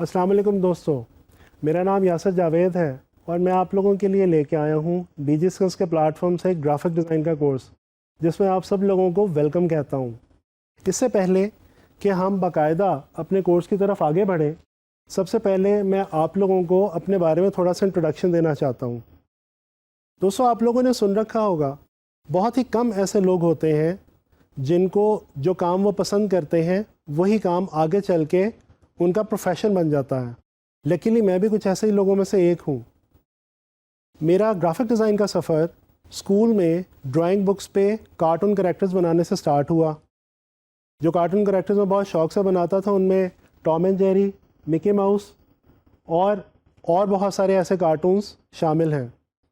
السلام علیکم دوستو، میرا نام یاسر جاوید ہے اور میں آپ لوگوں کے لیے لے کے آیا ہوں ڈی جی اسکلز کے پلیٹ فارم سے ایک گرافک ڈیزائن کا کورس، جس میں آپ سب لوگوں کو ویلکم کہتا ہوں۔ اس سے پہلے کہ ہم باقاعدہ اپنے کورس کی طرف آگے بڑھیں، سب سے پہلے میں آپ لوگوں کو اپنے بارے میں تھوڑا سا انٹروڈکشن دینا چاہتا ہوں۔ دوستو، آپ لوگوں نے سن رکھا ہوگا بہت ہی کم ایسے لوگ ہوتے ہیں جن کو جو کام وہ پسند کرتے ہیں وہی کام آگے چل کے ان کا پروفیشن بن جاتا ہے۔ لیکن میں بھی کچھ ایسے ہی لوگوں میں سے ایک ہوں۔ میرا گرافک ڈیزائن کا سفر اسکول میں ڈرائنگ بکس پہ کارٹون کریکٹرز بنانے سے سٹارٹ ہوا۔ جو کارٹون کریکٹرز میں بہت شوق سے بناتا تھا ان میں ٹام اینڈ جیری، مکی ماؤس اور بہت سارے ایسے کارٹونز شامل ہیں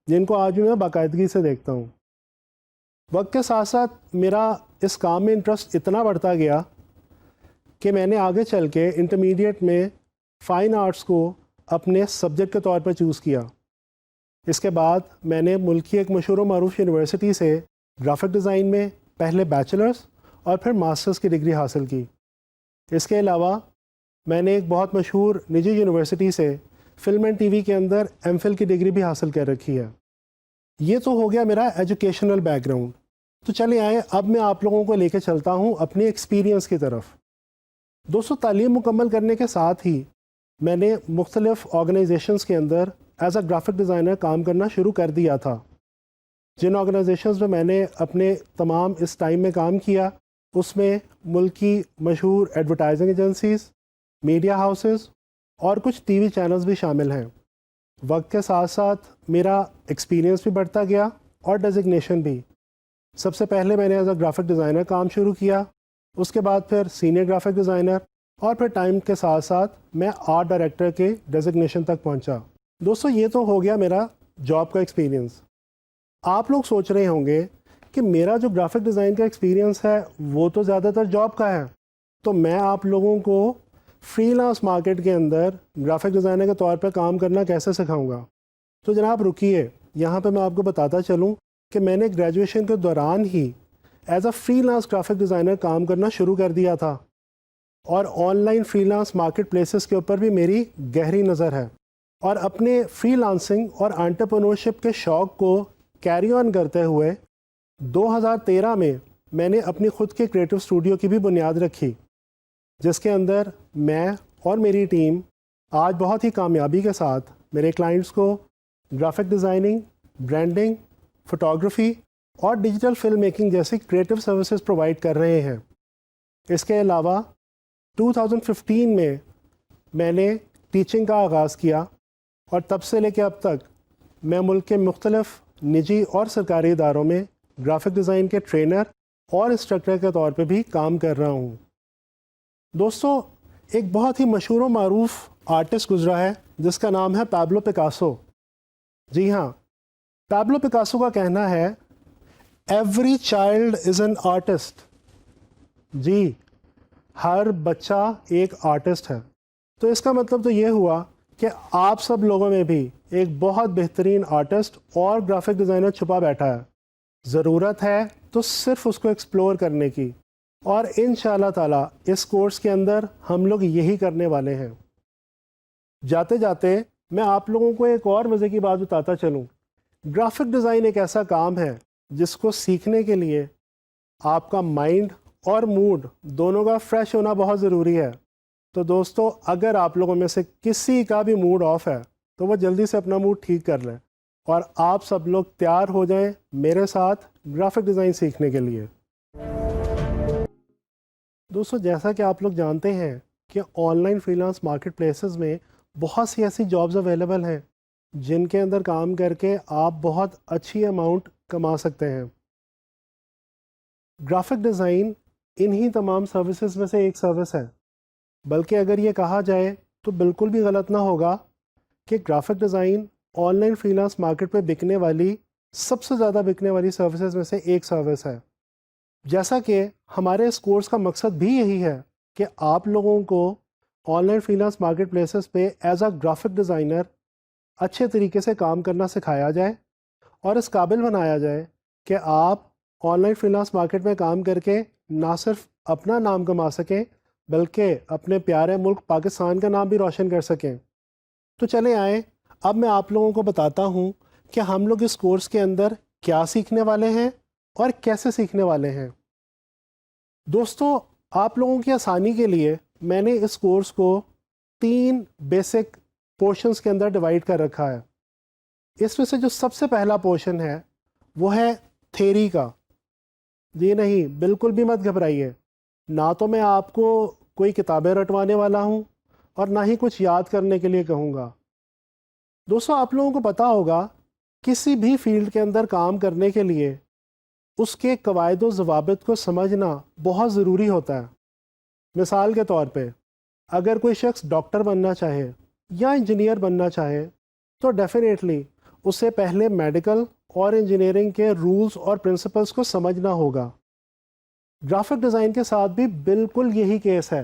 جن کو آج بھی میں باقاعدگی سے دیکھتا ہوں۔ وقت کے ساتھ ساتھ میرا اس کام میں انٹرسٹ اتنا بڑھتا گیا کہ میں نے آگے چل کے انٹرمیڈیٹ میں فائن آرٹس کو اپنے سبجیکٹ کے طور پر چوز کیا۔ اس کے بعد میں نے ملک کی ایک مشہور و معروف یونیورسٹی سے گرافک ڈیزائن میں پہلے بیچلرز اور پھر ماسٹرز کی ڈگری حاصل کی۔ اس کے علاوہ میں نے ایک بہت مشہور نجی یونیورسٹی سے فلم اینڈ ٹی وی کے اندر ایم فل کی ڈگری بھی حاصل کر رکھی ہے۔ یہ تو ہو گیا میرا ایجوکیشنل بیک گراؤنڈ۔ تو چلے آئے اب میں آپ لوگوں کو لے کے چلتا ہوں اپنی ایکسپیرینس کی طرف۔ دوستو، تعلیم مکمل کرنے کے ساتھ ہی میں نے مختلف آرگنائزیشنز کے اندر ایز اے گرافک ڈیزائنر کام کرنا شروع کر دیا تھا۔ جن آرگنائزیشنز میں نے اپنے تمام اس ٹائم میں کام کیا اس میں ملک کی مشہور ایڈورٹائزنگ ایجنسیز، میڈیا ہاؤسز اور کچھ ٹی وی چینلز بھی شامل ہیں۔ وقت کے ساتھ ساتھ میرا ایکسپیرینس بھی بڑھتا گیا اور ڈیزگنیشن بھی۔ سب سے پہلے میں نے ایز اے گرافک ڈیزائنر کام شروع کیا، اس کے بعد پھر سینئر گرافک ڈیزائنر، اور پھر ٹائم کے ساتھ ساتھ میں آرٹ ڈائریکٹر کے ڈیزگنیشن تک پہنچا۔ دوستو، یہ تو ہو گیا میرا جاب کا ایکسپیرینس۔ آپ لوگ سوچ رہے ہوں گے کہ میرا جو گرافک ڈیزائن کا ایکسپیرینس ہے وہ تو زیادہ تر جاب کا ہے، تو میں آپ لوگوں کو فری لانس مارکیٹ کے اندر گرافک ڈیزائنر کے طور پہ کام کرنا کیسے سکھاؤں گا؟ تو جناب رکیے، یہاں پہ میں آپ کو بتاتا چلوں کہ میں نے گریجویشن کے دوران ہی as a freelance graphic designer کام کرنا شروع کر دیا تھا، اور online freelance marketplaces کے اوپر بھی میری گہری نظر ہے۔ اور اپنے فری لانسنگ اور انٹرپرینورشپ کے شوق کو کیری آن کرتے ہوئے 2013 میں نے اپنی خود کے کریٹو اسٹوڈیو کی بھی بنیاد رکھی، جس کے اندر میں اور میری ٹیم آج بہت ہی کامیابی کے ساتھ میرے کلائنٹس کو گرافک ڈیزائننگ، برانڈنگ، فوٹوگرافی اور ڈیجیٹل فلم میکنگ جیسی کریٹو سروسز پرووائڈ کر رہے ہیں۔ اس کے علاوہ 2015 میں نے ٹیچنگ کا آغاز کیا، اور تب سے لے کے اب تک میں ملک کے مختلف نجی اور سرکاری اداروں میں گرافک ڈیزائن کے ٹرینر اور انسٹرکٹر کے طور پہ بھی کام کر رہا ہوں۔ دوستو، ایک بہت ہی مشہور و معروف آرٹسٹ گزرا ہے جس کا نام ہے پابلو پکاسو۔ جی ہاں، پابلو پکاسو کا کہنا ہے every child is an artist. جی، ہر بچہ ایک آرٹسٹ ہے۔ تو اس کا مطلب تو یہ ہوا کہ آپ سب لوگوں میں بھی ایک بہت بہترین آرٹسٹ اور گرافک ڈیزائنر چھپا بیٹھا ہے۔ ضرورت ہے تو صرف اس کو ایکسپلور کرنے کی، اور انشاءاللہ تعالی اس کورس کے اندر ہم لوگ یہی کرنے والے ہیں۔ جاتے جاتے میں آپ لوگوں کو ایک اور مزے کی بات بتاتا چلوں۔ گرافک ڈیزائن ایک ایسا کام ہے جس کو سیکھنے کے لیے آپ کا مائنڈ اور موڈ دونوں کا فریش ہونا بہت ضروری ہے۔ تو دوستو، اگر آپ لوگوں میں سے کسی کا بھی موڈ آف ہے تو وہ جلدی سے اپنا موڈ ٹھیک کر لیں، اور آپ سب لوگ تیار ہو جائیں میرے ساتھ گرافک ڈیزائن سیکھنے کے لیے۔ دوستو، جیسا کہ آپ لوگ جانتے ہیں کہ on line freelance market places میں بہت سی ایسی جابز اویلیبل ہیں جن کے اندر کام کر کے آپ بہت اچھی اماؤنٹ کما سکتے ہیں۔ گرافک ڈیزائن انہی تمام سروسز میں سے ایک سروس ہے، بلکہ اگر یہ کہا جائے تو بالکل بھی غلط نہ ہوگا کہ graphic design on line freelance market پہ بکنے والی سب سے زیادہ بکنے والی سروسز میں سے ایک سروس ہے۔ جیسا کہ ہمارے اس کورس کا مقصد بھی یہی ہے کہ آپ لوگوں کو on line freelance market places پہ ایز اے گرافک ڈیزائنر اچھے طریقے سے کام کرنا سکھایا جائے، اور اس قابل بنایا جائے کہ آپ on line freelance market میں کام کر کے نہ صرف اپنا نام کما سکیں بلکہ اپنے پیارے ملک پاکستان کا نام بھی روشن کر سکیں۔ تو چلیں آئیں، اب میں آپ لوگوں کو بتاتا ہوں کہ ہم لوگ اس کورس کے اندر کیا سیکھنے والے ہیں اور کیسے سیکھنے والے ہیں۔ دوستو، آپ لوگوں کی آسانی کے لیے میں نے اس کورس کو 3 بیسک پورشنز کے اندر ڈیوائیڈ کر رکھا ہے۔ اس میں سے جو سب سے پہلا پورشن ہے وہ ہے تھیری کا۔ جی نہیں، بالکل بھی مت گھبرائیے، نہ تو میں آپ کو کوئی کتابیں رٹوانے والا ہوں اور نہ ہی کچھ یاد کرنے کے لیے کہوں گا۔ دوستو، آپ لوگوں کو پتہ ہوگا کسی بھی فیلڈ کے اندر کام کرنے کے لیے اس کے قواعد و ضوابط کو سمجھنا بہت ضروری ہوتا ہے۔ مثال کے طور پہ اگر کوئی شخص ڈاکٹر بننا چاہے یا انجینئر بننا چاہے تو ڈیفینیٹلی اسے پہلے میڈیکل اور انجینئرنگ کے رولز اور پرنسپلز کو سمجھنا ہوگا۔ گرافک ڈیزائن کے ساتھ بھی بالکل یہی کیس ہے۔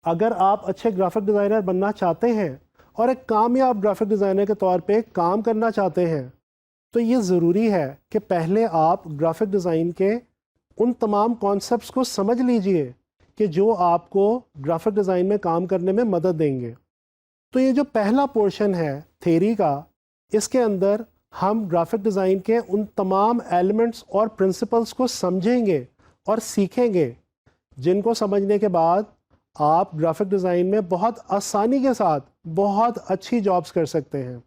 اگر آپ اچھے گرافک ڈیزائنر بننا چاہتے ہیں اور ایک کامیاب گرافک ڈیزائنر کے طور پہ کام کرنا چاہتے ہیں تو یہ ضروری ہے کہ پہلے آپ گرافک ڈیزائن کے ان تمام کانسیپٹس کو سمجھ لیجئے کہ جو آپ کو گرافک ڈیزائن میں کام کرنے میں مدد دیں گے۔ تو یہ جو پہلا پورشن ہے تھیری کا، اس کے اندر ہم گرافک ڈیزائن کے ان تمام ایلیمنٹس اور پرنسپلز کو سمجھیں گے اور سیکھیں گے، جن کو سمجھنے کے بعد آپ گرافک ڈیزائن میں بہت آسانی کے ساتھ بہت اچھی جابس کر سکتے ہیں۔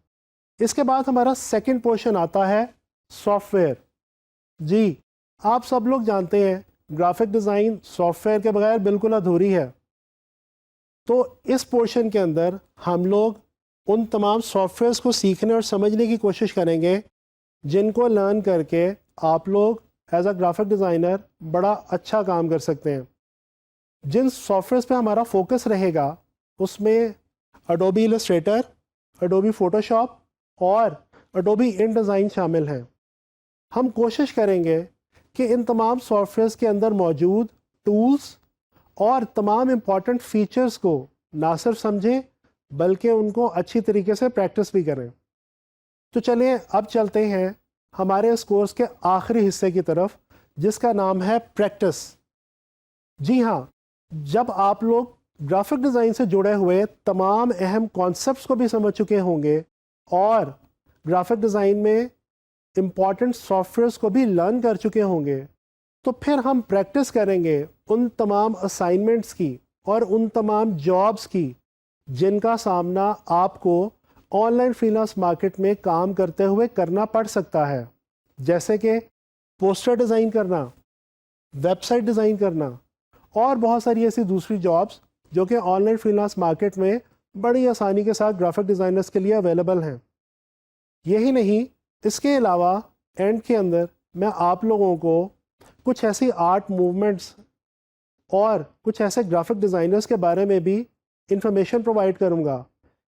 اس کے بعد ہمارا سیکنڈ پورشن آتا ہے سافٹ ویئر۔ جی، آپ سب لوگ جانتے ہیں گرافک ڈیزائن سافٹ ویئر کے بغیر بالکل ادھوری ہے۔ تو اس پورشن کے اندر ہم لوگ ان تمام سافٹ ویئرس کو سیکھنے اور سمجھنے کی کوشش کریں گے جن کو لرن کر کے آپ لوگ ایز اے گرافک ڈیزائنر بڑا اچھا کام کر سکتے ہیں۔ جن سافٹ ویئرس پہ ہمارا فوکس رہے گا اس میں اڈوبی السٹریٹر، اڈوبی فوٹو شاپ اور اڈوبی ان ڈیزائن شامل ہیں۔ ہم کوشش کریں گے کہ ان تمام سافٹ ویئرس کے اندر موجود ٹولز اور تمام امپورٹنٹ فیچرز کو نہ صرف سمجھیں بلکہ ان کو اچھی طریقے سے پریکٹس بھی کریں۔ تو چلیں اب چلتے ہیں ہمارے اس کورس کے آخری حصے کی طرف، جس کا نام ہے پریکٹس۔ جی ہاں، جب آپ لوگ گرافک ڈیزائن سے جڑے ہوئے تمام اہم کانسیپٹس کو بھی سمجھ چکے ہوں گے اور گرافک ڈیزائن میں امپورٹنٹ سافٹ ویئرس کو بھی لرن کر چکے ہوں گے، تو پھر ہم پریکٹس کریں گے ان تمام اسائنمنٹس کی اور ان تمام جابس کی جن کا سامنا آپ کو on line freelance market میں کام کرتے ہوئے کرنا پڑ سکتا ہے، جیسے کہ پوسٹر ڈیزائن کرنا، ویب سائٹ ڈیزائن کرنا اور بہت ساری ایسی دوسری جابس جو کہ on line freelance market میں بڑی آسانی کے ساتھ گرافک ڈیزائنرز کے لیے اویلیبل ہیں۔ یہی نہیں، اس کے علاوہ اینڈ کے اندر میں آپ لوگوں کو کچھ ایسی آرٹ موومنٹس اور کچھ ایسے گرافک ڈیزائنرز کے بارے میں بھی انفارمیشن پرووائڈ کروں گا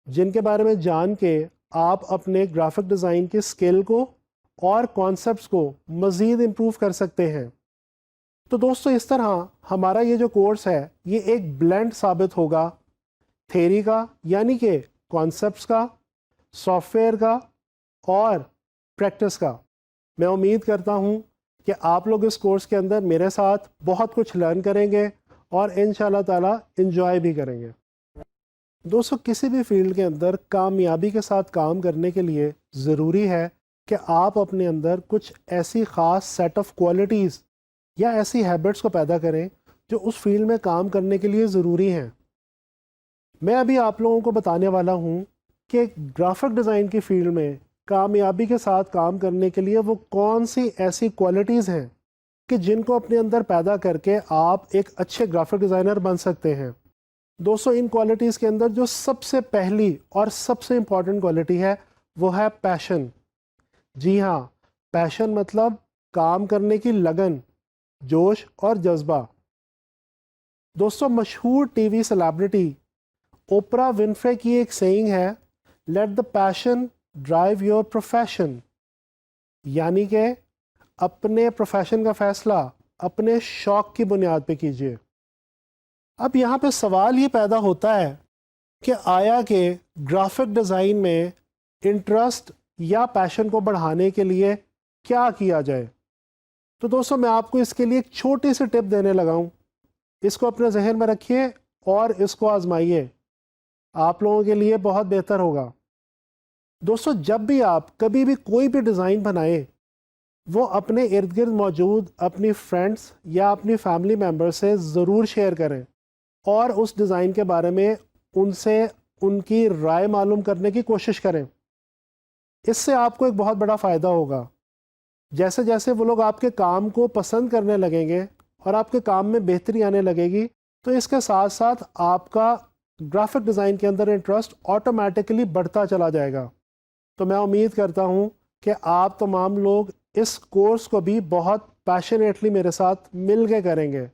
جن کے بارے میں جان کے آپ اپنے گرافک ڈیزائن کی اسکل کو اور کانسیپٹس کو مزید امپروو کر سکتے ہیں۔ تو دوستو، اس طرح ہمارا یہ جو کورس ہے یہ ایک بلینڈ ثابت ہوگا تھیری کا، یعنی کہ کانسیپٹس کا، سافٹ ویئر کا اور پریکٹس کا۔ میں امید کرتا ہوں کہ آپ لوگ اس کورس کے اندر میرے ساتھ بہت کچھ لرن کریں گے اور انشاءاللہ تعالی انجوائے بھی کریں گے۔ دوستو، کسی بھی فیلڈ کے اندر کامیابی کے ساتھ کام کرنے کے لیے ضروری ہے کہ آپ اپنے اندر کچھ ایسی خاص سیٹ آف کوالٹیز یا ایسی ہیبٹس کو پیدا کریں جو اس فیلڈ میں کام کرنے کے لیے ضروری ہیں۔ میں ابھی آپ لوگوں کو بتانے والا ہوں کہ گرافک ڈیزائن کی فیلڈ میں کامیابی کے ساتھ کام کرنے کے لیے وہ کون سی ایسی کوالٹیز ہیں کہ جن کو اپنے اندر پیدا کر کے آپ ایک اچھے گرافک ڈیزائنر بن سکتے ہیں۔ دوستو، ان کوالٹیز کے اندر جو سب سے پہلی اور سب سے امپورٹنٹ کوالٹی ہے وہ ہے پیشن۔ جی ہاں، پیشن مطلب کام کرنے کی لگن، جوش اور جذبہ۔ دوستو، مشہور ٹی وی سیلیبریٹی اوپرا ونفرے کی ایک سیئنگ ہے، let the passion drive your profession, یعنی کہ اپنے پروفیشن کا فیصلہ اپنے شوق کی بنیاد پہ کیجیے۔ اب یہاں پہ سوال یہ پیدا ہوتا ہے کہ آیا کہ گرافک ڈیزائن میں انٹرسٹ یا پیشن کو بڑھانے کے لیے کیا کیا جائے؟ تو دوستو، میں آپ کو اس کے لیے ایک چھوٹی سی ٹپ دینے لگا ہوں۔ اس کو اپنے ذہن میں رکھیے اور اس کو آزمائیے، آپ لوگوں کے لیے بہت بہتر ہوگا۔ دوستو جب بھی آپ کبھی بھی کوئی بھی ڈیزائن بنائیں، وہ اپنے ارد گرد موجود اپنی فرینڈس یا اپنی فیملی ممبر سے ضرور شیئر کریں اور اس ڈیزائن کے بارے میں ان سے ان کی رائے معلوم کرنے کی کوشش کریں۔ اس سے آپ کو ایک بہت بڑا فائدہ ہوگا۔ جیسے جیسے وہ لوگ آپ کے کام کو پسند کرنے لگیں گے اور آپ کے کام میں بہتری آنے لگے گی، تو اس کے ساتھ ساتھ آپ کا گرافک ڈیزائن کے اندر انٹرسٹ آٹومیٹکلی بڑھتا چلا جائے گا۔ تو میں امید کرتا ہوں کہ آپ تمام لوگ اس کورس کو بھی بہت پیشنیٹلی میرے ساتھ مل کے کریں گے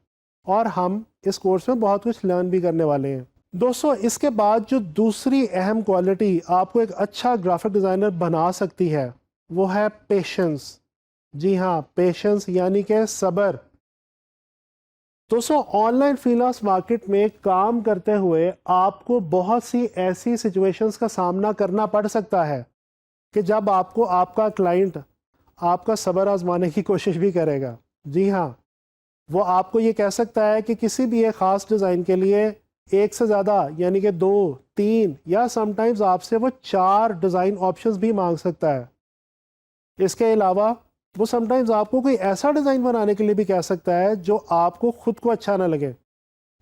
اور ہم اس کورس میں بہت کچھ لرن بھی کرنے والے ہیں۔ دوستو اس کے بعد جو دوسری اہم کوالٹی آپ کو ایک اچھا گرافک ڈیزائنر بنا سکتی ہے وہ ہے پیشنس۔ جی ہاں، پیشنس یعنی کہ صبر۔ دوستو on line freelance market میں کام کرتے ہوئے آپ کو بہت سی ایسی سچویشنز کا سامنا کرنا پڑ سکتا ہے کہ جب آپ کو آپ کا کلائنٹ آپ کا صبر آزمانے کی کوشش بھی کرے گا۔ جی ہاں، وہ آپ کو یہ کہہ سکتا ہے کہ کسی بھی ایک خاص ڈیزائن کے لیے ایک سے زیادہ یعنی کہ 2، 3 یا سم ٹائمز آپ سے وہ 4 ڈیزائن آپشنز بھی مانگ سکتا ہے۔ اس کے علاوہ وہ سم ٹائمز آپ کو کوئی ایسا ڈیزائن بنانے کے لیے بھی کہہ سکتا ہے جو آپ کو خود کو اچھا نہ لگے۔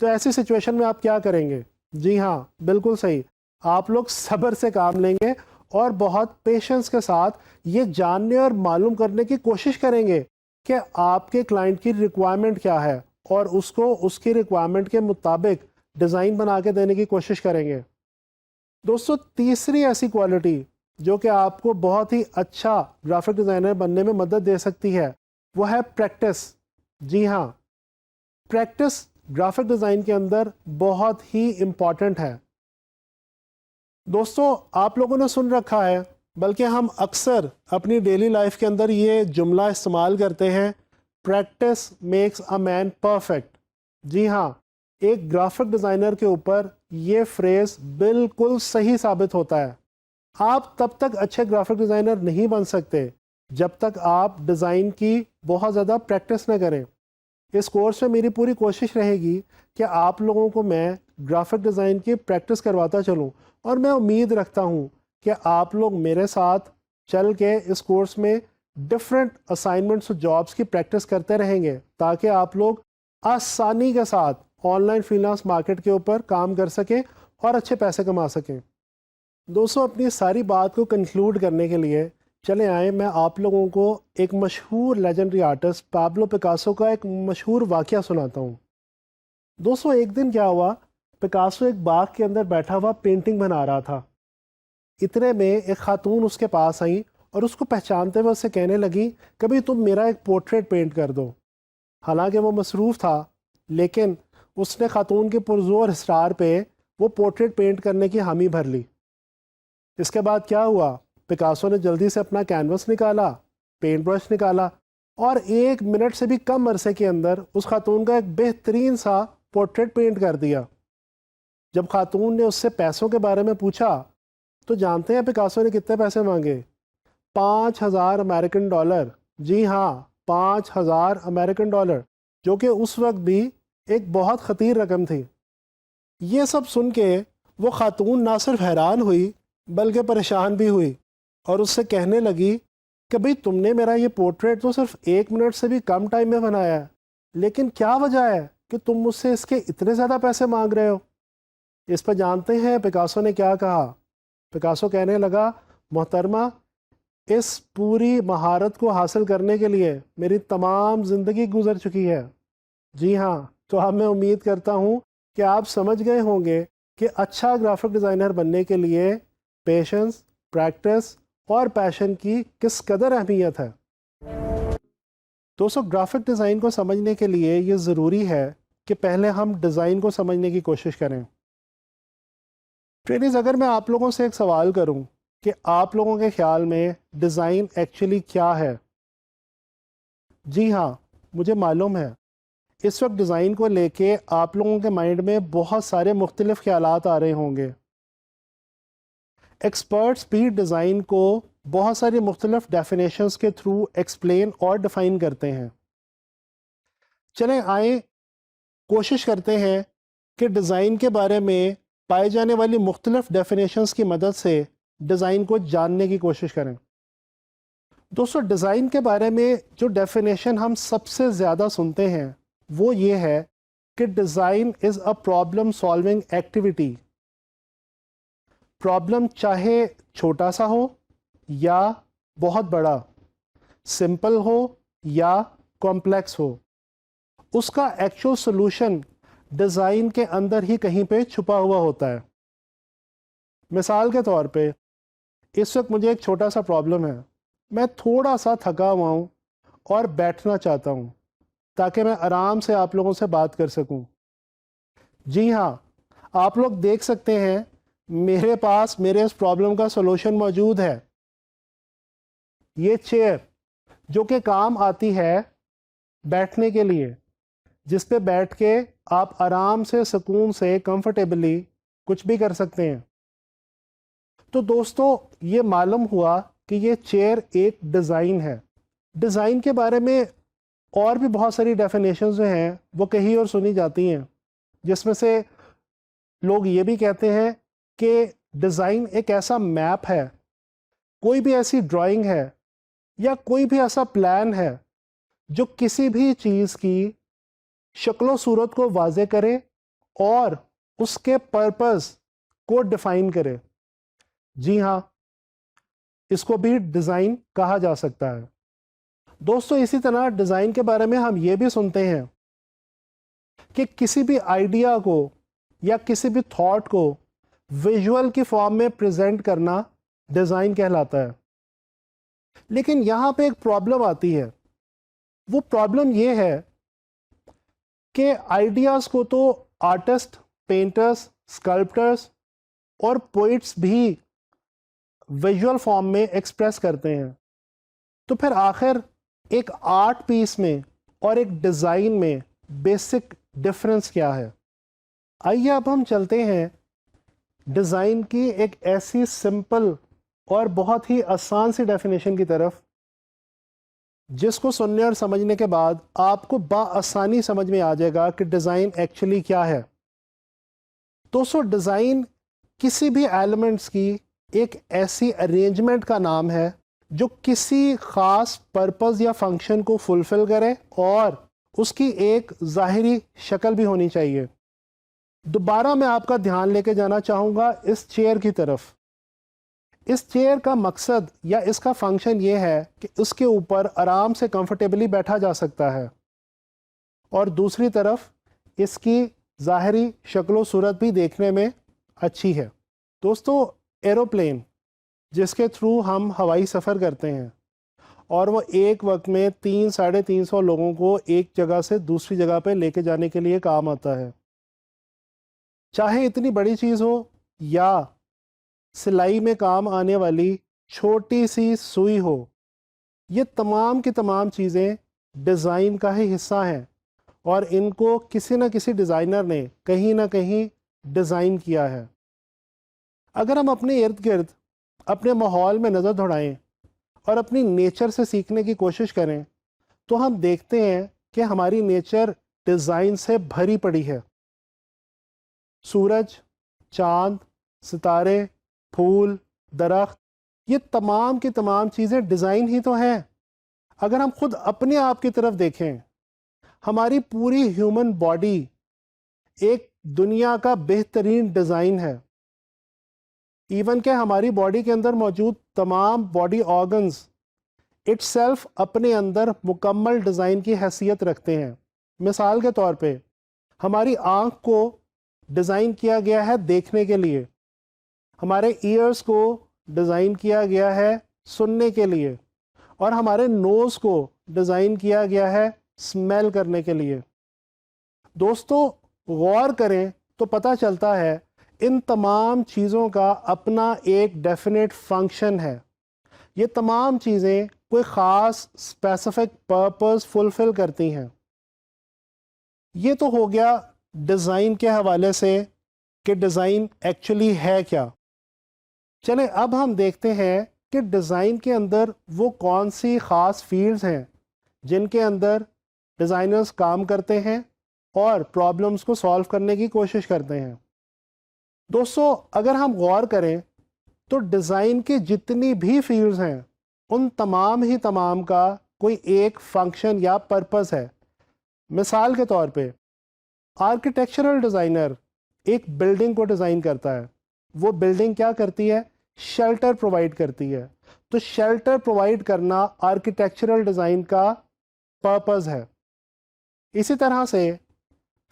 تو ایسی سچویشن میں آپ کیا کریں گے؟ جی ہاں، بالکل صحیح، آپ لوگ صبر سے کام لیں گے اور بہت پیشنس کے ساتھ یہ جاننے اور معلوم کرنے کی کوشش کریں گے کہ آپ کے کلائنٹ کی ریکوائرمنٹ کیا ہے اور اس کو اس کی ریکوائرمنٹ کے مطابق ڈیزائن بنا کے دینے کی کوشش کریں گے۔ دوستو تیسری ایسی کوالٹی جو کہ آپ کو بہت ہی اچھا گرافک ڈیزائنر بننے میں مدد دے سکتی ہے وہ ہے پریکٹس۔ جی ہاں، پریکٹس گرافک ڈیزائن کے اندر بہت ہی امپورٹنٹ ہے۔ دوستو آپ لوگوں نے سن رکھا ہے، بلکہ ہم اکثر اپنی ڈیلی لائف کے اندر یہ جملہ استعمال کرتے ہیں، practice makes a man perfect. جی ہاں، ایک گرافک ڈیزائنر کے اوپر یہ فریز بالکل صحیح ثابت ہوتا ہے۔ آپ تب تک اچھے گرافک ڈیزائنر نہیں بن سکتے جب تک آپ ڈیزائن کی بہت زیادہ پریکٹس نہ کریں۔ اس کورس میں میری پوری کوشش رہے گی کہ آپ لوگوں کو میں گرافک ڈیزائن کی پریکٹس کرواتا چلوں، اور میں امید رکھتا ہوں کہ آپ لوگ میرے ساتھ چل کے اس کورس میں ڈفرینٹ اسائنمنٹس اور جابس کی پریکٹس کرتے رہیں گے تاکہ آپ لوگ آسانی کے ساتھ on line freelance market کے اوپر کام کر سکیں اور اچھے پیسے کما سکیں۔ دوستوں اپنی ساری بات کو کنکلوڈ کرنے کے لیے چلے آئیں میں آپ لوگوں کو ایک مشہور لیجنڈری آرٹسٹ پابلو پکاسو کا ایک مشہور واقعہ سناتا ہوں۔ دوستوں ایک دن کیا ہوا، پکاسو ایک باغ کے اندر بیٹھا ہوا پینٹنگ بنا رہا تھا۔ اتنے میں ایک خاتون اس کے پاس آئیں اور اس کو پہچانتے ہوئے اس سے کہنے لگی کبھی تم میرا ایک پورٹریٹ پینٹ کر دو۔ حالانکہ وہ مصروف تھا لیکن اس نے خاتون کے پرزور اصرار پہ وہ پورٹریٹ پینٹ کرنے کی حامی بھر لی۔ اس کے بعد کیا ہوا، پکاسو نے جلدی سے اپنا کینوس نکالا، پینٹ برش نکالا اور 1 منٹ سے بھی کم عرصے کے اندر اس خاتون کا ایک بہترین سا پورٹریٹ پینٹ کر دیا۔ جب خاتون نے اس سے پیسوں کے بارے میں پوچھا تو جانتے ہیں پکاسو نے کتنے پیسے مانگے؟ 5000 امریکن ڈالر۔ جی ہاں، 5000 امریکن ڈالر، جو کہ اس وقت بھی ایک بہت خطیر رقم تھی۔ یہ سب سن کے وہ خاتون نہ صرف حیران ہوئی بلکہ پریشان بھی ہوئی اور اس سے کہنے لگی کہ بھئی تم نے میرا یہ پورٹریٹ تو صرف 1 منٹ سے بھی کم ٹائم میں بنایا ہے، لیکن کیا وجہ ہے کہ تم مجھ سے اس کے اتنے زیادہ پیسے مانگ رہے ہو؟ اس پہ جانتے ہیں پکاسو نے کیا کہا؟ پکاسو کہنے لگا محترمہ، اس پوری مہارت کو حاصل کرنے کے لیے میری تمام زندگی گزر چکی ہے۔ جی ہاں، تو اب میں امید کرتا ہوں کہ آپ سمجھ گئے ہوں گے کہ اچھا گرافک ڈیزائنر بننے کے لیے پیشنس، پریکٹس اور پیشن کی کس قدر اہمیت ہے۔ دوستو گرافک ڈیزائن کو سمجھنے کے لیے یہ ضروری ہے کہ پہلے ہم ڈیزائن کو سمجھنے کی کوشش کریں۔ ٹرینرز، اگر میں آپ لوگوں سے ایک سوال کروں کہ آپ لوگوں کے خیال میں ڈیزائن ایکچولی کیا ہے؟ جی ہاں، مجھے معلوم ہے اس وقت ڈیزائن کو لے کے آپ لوگوں کے مائنڈ میں بہت سارے مختلف خیالات آ رہے ہوں گے۔ ایکسپرٹس بھی ڈیزائن کو بہت ساری مختلف ڈیفینیشنز کے تھرو ایکسپلین اور ڈیفائن کرتے ہیں۔ چلیں آئیں کوشش کرتے ہیں کہ ڈیزائن کے بارے میں پائے جانے والی مختلف ڈیفینیشنز کی مدد سے ڈیزائن کو جاننے کی کوشش کریں۔ دوستو ڈیزائن کے بارے میں جو ڈیفینیشن ہم سب سے زیادہ سنتے ہیں وہ یہ ہے کہ design is a problem solving activity. Problem چاہے چھوٹا سا ہو یا بہت بڑا، سمپل ہو یا کمپلیکس ہو، اس کا ایکچوئل سولوشن ڈیزائن کے اندر ہی کہیں پہ چھپا ہوا ہوتا ہے۔ مثال کے طور پہ اس وقت مجھے ایک چھوٹا سا پرابلم ہے، میں تھوڑا سا تھکا ہوا ہوں اور بیٹھنا چاہتا ہوں تاکہ میں آرام سے آپ لوگوں سے بات کر سکوں۔ جی ہاں، آپ لوگ دیکھ سکتے ہیں میرے پاس میرے اس پرابلم کا سولوشن موجود ہے، یہ چیئر جو کہ کام آتی ہے بیٹھنے کے لیے، جس پہ بیٹھ کے آپ آرام سے سکون سے کمفرٹیبلی کچھ بھی کر سکتے ہیں۔ تو دوستو یہ معلوم ہوا کہ یہ چیئر ایک ڈیزائن ہے۔ ڈیزائن کے بارے میں اور بھی بہت ساری ڈیفینیشنز جو ہیں وہ کہی اور سنی جاتی ہیں، جس میں سے لوگ یہ بھی کہتے ہیں کہ ڈیزائن ایک ایسا میپ ہے، کوئی بھی ایسی ڈرائنگ ہے یا کوئی بھی ایسا پلان ہے جو کسی بھی چیز کی شکل و صورت کو واضح کرے اور اس کے پرپز کو ڈیفائن کرے۔ جی ہاں، اس کو بھی ڈیزائن کہا جا سکتا ہے۔ دوستو اسی طرح ڈیزائن کے بارے میں ہم یہ بھی سنتے ہیں کہ کسی بھی آئیڈیا کو یا کسی بھی تھاٹ کو ویژول کی فارم میں پریزنٹ کرنا ڈیزائن کہلاتا ہے۔ لیکن یہاں پہ ایک پرابلم آتی ہے، وہ پرابلم یہ ہے کہ آئیڈیاز کو تو آرٹسٹ، پینٹرز، اسکلپٹرز اور پوئٹس بھی ویژول فارم میں ایکسپریس کرتے ہیں، تو پھر آخر ایک آرٹ پیس میں اور ایک ڈیزائن میں بیسک ڈفرنس کیا ہے؟ آئیے اب ہم چلتے ہیں ڈیزائن کی ایک ایسی سمپل اور بہت ہی آسان سی ڈیفینیشن کی طرف، جس کو سننے اور سمجھنے کے بعد آپ کو بآسانی سمجھ میں آ جائے گا کہ ڈیزائن ایکچولی کیا ہے۔ دوستو ڈیزائن کسی بھی ایلیمنٹس کی ایک ایسی ارینجمنٹ کا نام ہے جو کسی خاص پرپز یا فنکشن کو فلفل کرے اور اس کی ایک ظاہری شکل بھی ہونی چاہیے۔ دوبارہ میں آپ کا دھیان لے کے جانا چاہوں گا اس چیئر کی طرف۔ اس چیئر کا مقصد یا اس کا فنکشن یہ ہے کہ اس کے اوپر آرام سے کمفرٹیبلی بیٹھا جا سکتا ہے، اور دوسری طرف اس کی ظاہری شکل و صورت بھی دیکھنے میں اچھی ہے۔ دوستو ایروپلین جس کے تھرو ہم ہوائی سفر کرتے ہیں اور وہ ایک وقت میں 300-350 لوگوں کو ایک جگہ سے دوسری جگہ پہ لے کے جانے کے لیے کام آتا ہے، چاہے اتنی بڑی چیز ہو یا سلائی میں کام آنے والی چھوٹی سی سوئی ہو، یہ تمام کی تمام چیزیں ڈیزائن کا ہی حصہ ہیں اور ان کو کسی نہ کسی ڈیزائنر نے کہیں نہ کہیں ڈیزائن کیا ہے۔ اگر ہم اپنے ارد گرد اپنے ماحول میں نظر دوڑائیں اور اپنی نیچر سے سیکھنے کی کوشش کریں تو ہم دیکھتے ہیں کہ ہماری نیچر ڈیزائن سے بھری پڑی ہے۔ سورج، چاند، ستارے، پھول، درخت، یہ تمام کی تمام چیزیں ڈیزائن ہی تو ہیں۔ اگر ہم خود اپنے آپ کی طرف دیکھیں، ہماری پوری ہیومن باڈی ایک دنیا کا بہترین ڈیزائن ہے۔ ایون کہ ہماری باڈی کے اندر موجود تمام باڈی آرگنز اٹ سیلف اپنے اندر مکمل ڈیزائن کی حیثیت رکھتے ہیں۔ مثال کے طور پہ ہماری آنکھ کو ڈیزائن کیا گیا ہے دیکھنے کے لیے، ہمارے ایئرز کو ڈیزائن کیا گیا ہے سننے کے لیے، اور ہمارے نوز کو ڈیزائن کیا گیا ہے اسمیل کرنے کے لیے۔ دوستو غور کریں تو پتہ چلتا ہے ان تمام چیزوں کا اپنا ایک ڈیفینیٹ فنکشن ہے۔ یہ تمام چیزیں کوئی خاص اسپیسیفک پرپز فلفل کرتی ہیں۔ یہ تو ہو گیا ڈیزائن کے حوالے سے کہ ڈیزائن ایکچولی ہے کیا۔ چلیں اب ہم دیکھتے ہیں کہ ڈیزائن کے اندر وہ کون سی خاص فیلڈز ہیں جن کے اندر ڈیزائنرز کام کرتے ہیں اور پرابلمس کو سالو کرنے کی کوشش کرتے ہیں. دوستو اگر ہم غور کریں تو ڈیزائن کی جتنی بھی فیلڈز ہیں ان تمام ہی تمام کا کوئی ایک فنکشن یا پرپز ہے. مثال کے طور پہ آرکیٹیکچرل ڈیزائنر ایک بلڈنگ کو ڈیزائن کرتا ہے. وہ بلڈنگ کیا کرتی ہے؟ شیلٹر پرووائڈ کرتی ہے. تو شیلٹر پرووائڈ کرنا آرکیٹیکچرل ڈیزائن کا پرپز ہے. اسی طرح سے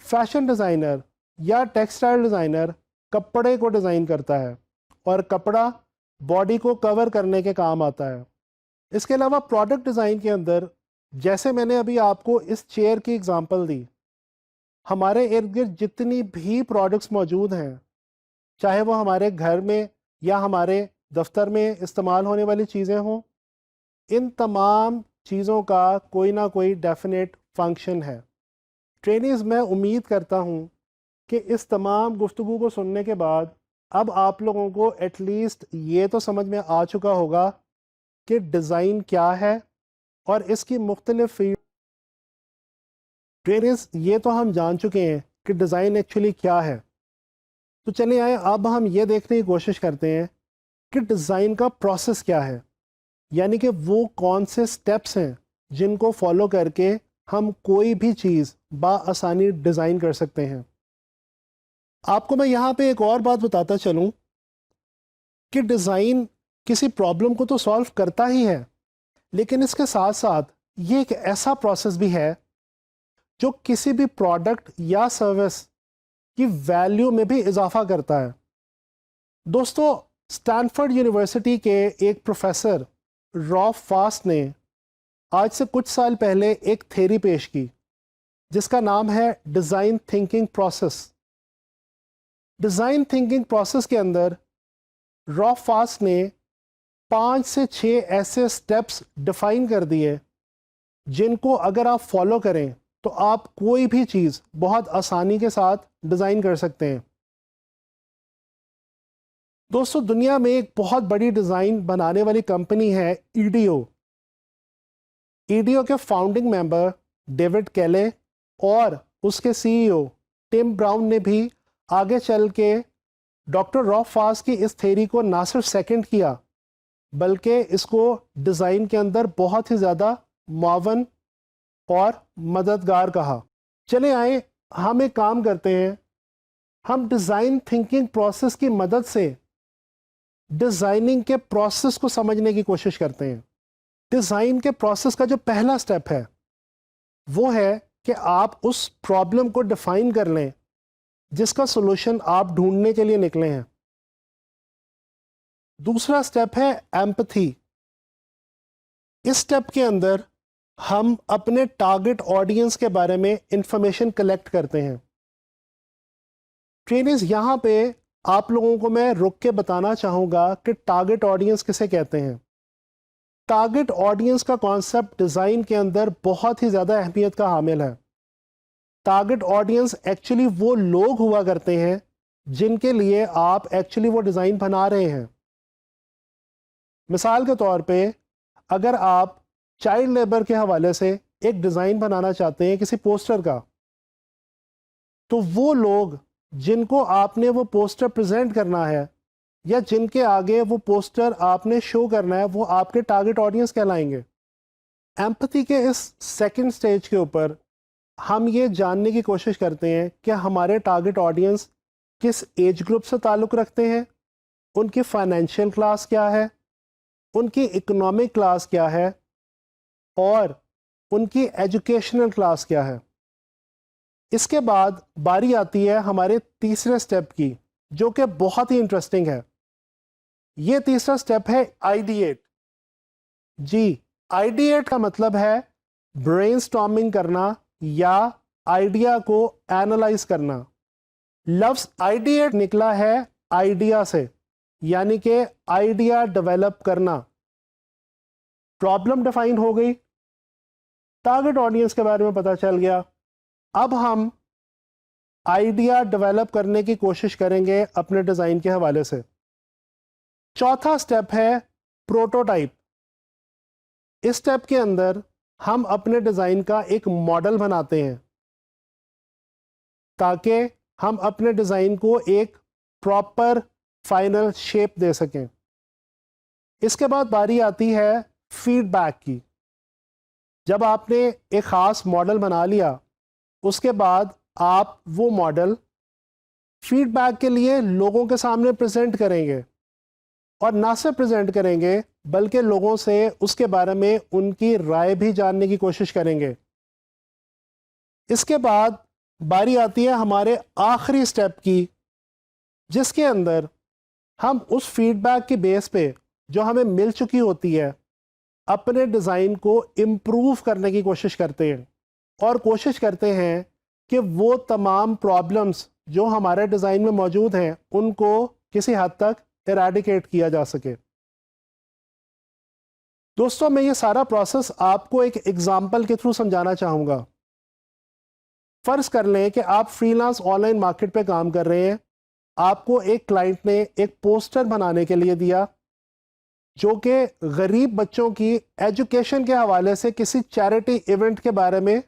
فیشن ڈیزائنر یا ٹیکسٹائل ڈیزائنر کپڑے کو ڈیزائن کرتا ہے اور کپڑا باڈی کو کور کرنے کے کام آتا ہے. اس کے علاوہ پروڈکٹ ڈیزائن کے اندر جیسے میں نے ابھی آپ کو اس چیئر کی اگزامپل دی، ہمارے ارد گرد جتنی بھی پروڈکٹس موجود ہیں، چاہے وہ ہمارے گھر میں یا ہمارے دفتر میں استعمال ہونے والی چیزیں ہوں، ان تمام چیزوں کا کوئی نہ کوئی ڈیفینیٹ فنکشن ہے. ٹرینیز میں امید کرتا ہوں کہ اس تمام گفتگو کو سننے کے بعد اب آپ لوگوں کو ایٹ لیسٹ یہ تو سمجھ میں آ چکا ہوگا کہ ڈیزائن کیا ہے اور اس کی مختلف فیلڈ. ٹرینیز یہ تو ہم جان چکے ہیں کہ ڈیزائن ایکچولی کیا ہے. تو چلیں آئے اب ہم یہ دیکھنے کی کوشش کرتے ہیں کہ ڈیزائن کا پروسیس کیا ہے، یعنی کہ وہ کون سے سٹیپس ہیں جن کو فالو کر کے ہم کوئی بھی چیز بآسانی ڈیزائن کر سکتے ہیں. آپ کو میں یہاں پہ ایک اور بات بتاتا چلوں کہ ڈیزائن کسی پرابلم کو تو سالو کرتا ہی ہے، لیکن اس کے ساتھ ساتھ یہ ایک ایسا پروسیس بھی ہے جو کسی بھی پروڈکٹ یا سروس کی ویلیو میں بھی اضافہ کرتا ہے. دوستو اسٹینفورڈ یونیورسٹی کے ایک پروفیسر رالف فاسٹ نے آج سے کچھ سال پہلے ایک تھیری پیش کی جس کا نام ہے design thinking process. Design thinking process کے اندر رالف فاسٹ نے 5 سے 6 ایسے سٹیپس ڈیفائن کر دیے جن کو اگر آپ فالو کریں تو آپ کوئی بھی چیز بہت آسانی کے ساتھ ڈیزائن کر سکتے ہیں. دوستو دنیا میں ایک بہت بڑی ڈیزائن بنانے والی کمپنی ہے ایڈیو. ایڈیو کے فاؤنڈنگ ممبر ڈیوڈ کیلے اور اس کے سی ای او ٹم براؤن نے بھی آگے چل کے ڈاکٹر رالف فاسٹ کی اس تھیری کو نہ صرف سیکنڈ کیا بلکہ اس کو ڈیزائن کے اندر بہت ہی زیادہ معاون اور مددگار کہا. چلے آئیں ہم ایک کام کرتے ہیں، ہم ڈیزائن تھنکنگ پروسیس کی مدد سے ڈیزائننگ کے پروسیس کو سمجھنے کی کوشش کرتے ہیں. ڈیزائن کے پروسیس کا جو پہلا سٹیپ ہے وہ ہے کہ آپ اس پرابلم کو ڈیفائن کر لیں جس کا سولوشن آپ ڈھونڈنے کے لیے نکلے ہیں. دوسرا سٹیپ ہے ایمپتھی. اس سٹیپ کے اندر ہم اپنے ٹارگٹ آڈینس کے بارے میں انفارمیشن کلیکٹ کرتے ہیں. ٹرینرز یہاں پہ آپ لوگوں کو میں رک کے بتانا چاہوں گا کہ ٹارگٹ آڈینس کسے کہتے ہیں. ٹارگٹ آڈینس کا کانسیپٹ ڈیزائن کے اندر بہت ہی زیادہ اہمیت کا حامل ہے. ٹارگٹ آڈینس ایکچولی وہ لوگ ہوا کرتے ہیں جن کے لیے آپ ایکچولی وہ ڈیزائن بنا رہے ہیں. مثال کے طور پہ اگر آپ چائلڈ لیبر کے حوالے سے ایک ڈیزائن بنانا چاہتے ہیں کسی پوسٹر کا، تو وہ لوگ جن کو آپ نے وہ پوسٹر پریزنٹ کرنا ہے یا جن کے آگے وہ پوسٹر آپ نے شو کرنا ہے وہ آپ کے ٹارگٹ آڈینس کہلائیں گے. ایمپتھی کے اس سیکنڈ سٹیج کے اوپر ہم یہ جاننے کی کوشش کرتے ہیں کہ ہمارے ٹارگٹ آڈینس کس ایج گروپ سے تعلق رکھتے ہیں، ان کی فائنینشیل کلاس کیا ہے، ان کی اکنامک کلاس کیا ہے اور ان کی ایجوکیشنل کلاس کیا ہے. اس کے بعد باری آتی ہے ہمارے تیسرے سٹیپ کی جو کہ بہت ہی انٹرسٹنگ ہے. یہ تیسرا سٹیپ ہے آئیڈیٹ. جی آئیڈیٹ کا مطلب ہے برین سٹارمنگ کرنا یا آئیڈیا کو اینالائز کرنا. لفظ آئیڈیٹ نکلا ہے آئیڈیا سے، یعنی کہ آئیڈیا ڈیولپ کرنا. پرابلم ڈیفائن ہو گئی، ٹارگٹ آڈینس کے بارے میں پتہ چل گیا. اب ہم آئیڈیا ڈیولپ کرنے کی کوشش کریں گے اپنے ڈیزائن کے حوالے سے. چوتھا سٹیپ ہے پروٹوٹائپ. اس سٹیپ کے اندر ہم اپنے ڈیزائن کا ایک ماڈل بناتے ہیں. تاکہ ہم اپنے ڈیزائن کو ایک پراپر فائنل شیپ دے سکیں۔ اس کے بعد باری آتی ہے فیڈ بیک کی۔ جب آپ نے ایک خاص ماڈل بنا لیا، اس کے بعد آپ وہ ماڈل فیڈ بیک کے لیے لوگوں کے سامنے پریزنٹ کریں گے، اور نہ صرف پریزنٹ کریں گے بلکہ لوگوں سے اس کے بارے میں ان کی رائے بھی جاننے کی کوشش کریں گے۔ اس کے بعد باری آتی ہے ہمارے آخری سٹیپ کی، جس کے اندر ہم اس فیڈ بیک کی بیس پہ جو ہمیں مل چکی ہوتی ہے اپنے ڈیزائن کو امپروو کرنے کی کوشش کرتے ہیں، اور کوشش کرتے ہیں کہ وہ تمام پرابلمز جو ہمارے ڈیزائن میں موجود ہیں ان کو کسی حد تک ایریڈیکیٹ کیا جا سکے۔ دوستوں، میں یہ سارا پروسیس آپ کو ایک ایگزامپل کے تھرو سمجھانا چاہوں گا۔ فرض کر لیں کہ آپ free lance on line market پہ کام کر رہے ہیں، آپ کو ایک کلائنٹ نے ایک پوسٹر بنانے کے لیے دیا جو کہ غریب بچوں کی ایجوکیشن کے حوالے سے کسی چیریٹی ایونٹ کے بارے میں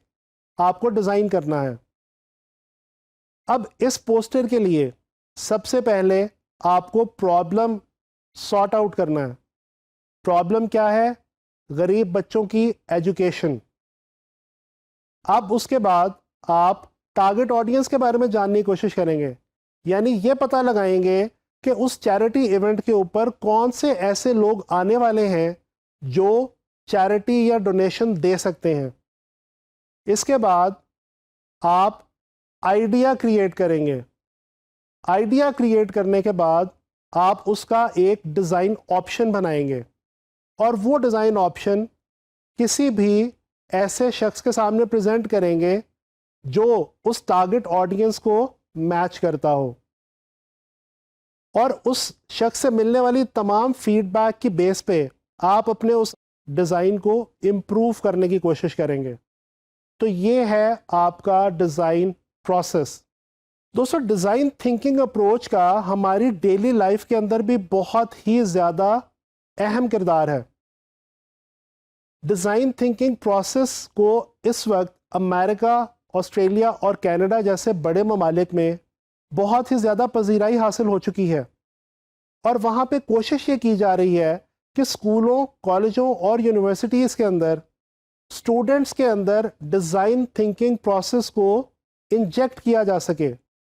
آپ کو ڈیزائن کرنا ہے۔ اب اس پوسٹر کے لیے سب سے پہلے آپ کو پرابلم سارٹ آؤٹ کرنا ہے۔ پرابلم کیا ہے؟ غریب بچوں کی ایجوکیشن۔ اب اس کے بعد آپ ٹارگٹ آڈینس کے بارے میں جاننے کی کوشش کریں گے، یعنی یہ پتہ لگائیں گے کہ اس چیریٹی ایونٹ کے اوپر کون سے ایسے لوگ آنے والے ہیں جو چیریٹی یا ڈونیشن دے سکتے ہیں۔ اس کے بعد آپ آئیڈیا کریٹ کریں گے۔ آئیڈیا کریٹ کرنے کے بعد آپ اس کا ایک ڈیزائن آپشن بنائیں گے، اور وہ ڈیزائن آپشن کسی بھی ایسے شخص کے سامنے پریزنٹ کریں گے جو اس ٹارگٹ آڈینس کو میچ کرتا ہو، اور اس شخص سے ملنے والی تمام فیڈ بیک کی بیس پہ آپ اپنے اس ڈیزائن کو امپروو کرنے کی کوشش کریں گے۔ تو یہ ہے آپ کا ڈیزائن پروسیس۔ دوستو، ڈیزائن تھنکنگ اپروچ کا ہماری ڈیلی لائف کے اندر بھی بہت ہی زیادہ اہم کردار ہے۔ ڈیزائن تھنکنگ پروسیس کو اس وقت امریکہ، آسٹریلیا اور کینیڈا جیسے بڑے ممالک میں بہت ہی زیادہ پذیرائی حاصل ہو چکی ہے، اور وہاں پہ کوشش یہ کی جا رہی ہے کہ اسکولوں، کالجوں اور یونیورسٹیز کے اندر اسٹوڈنٹس کے اندر ڈیزائن تھنکنگ پروسیس کو انجیکٹ کیا جا سکے،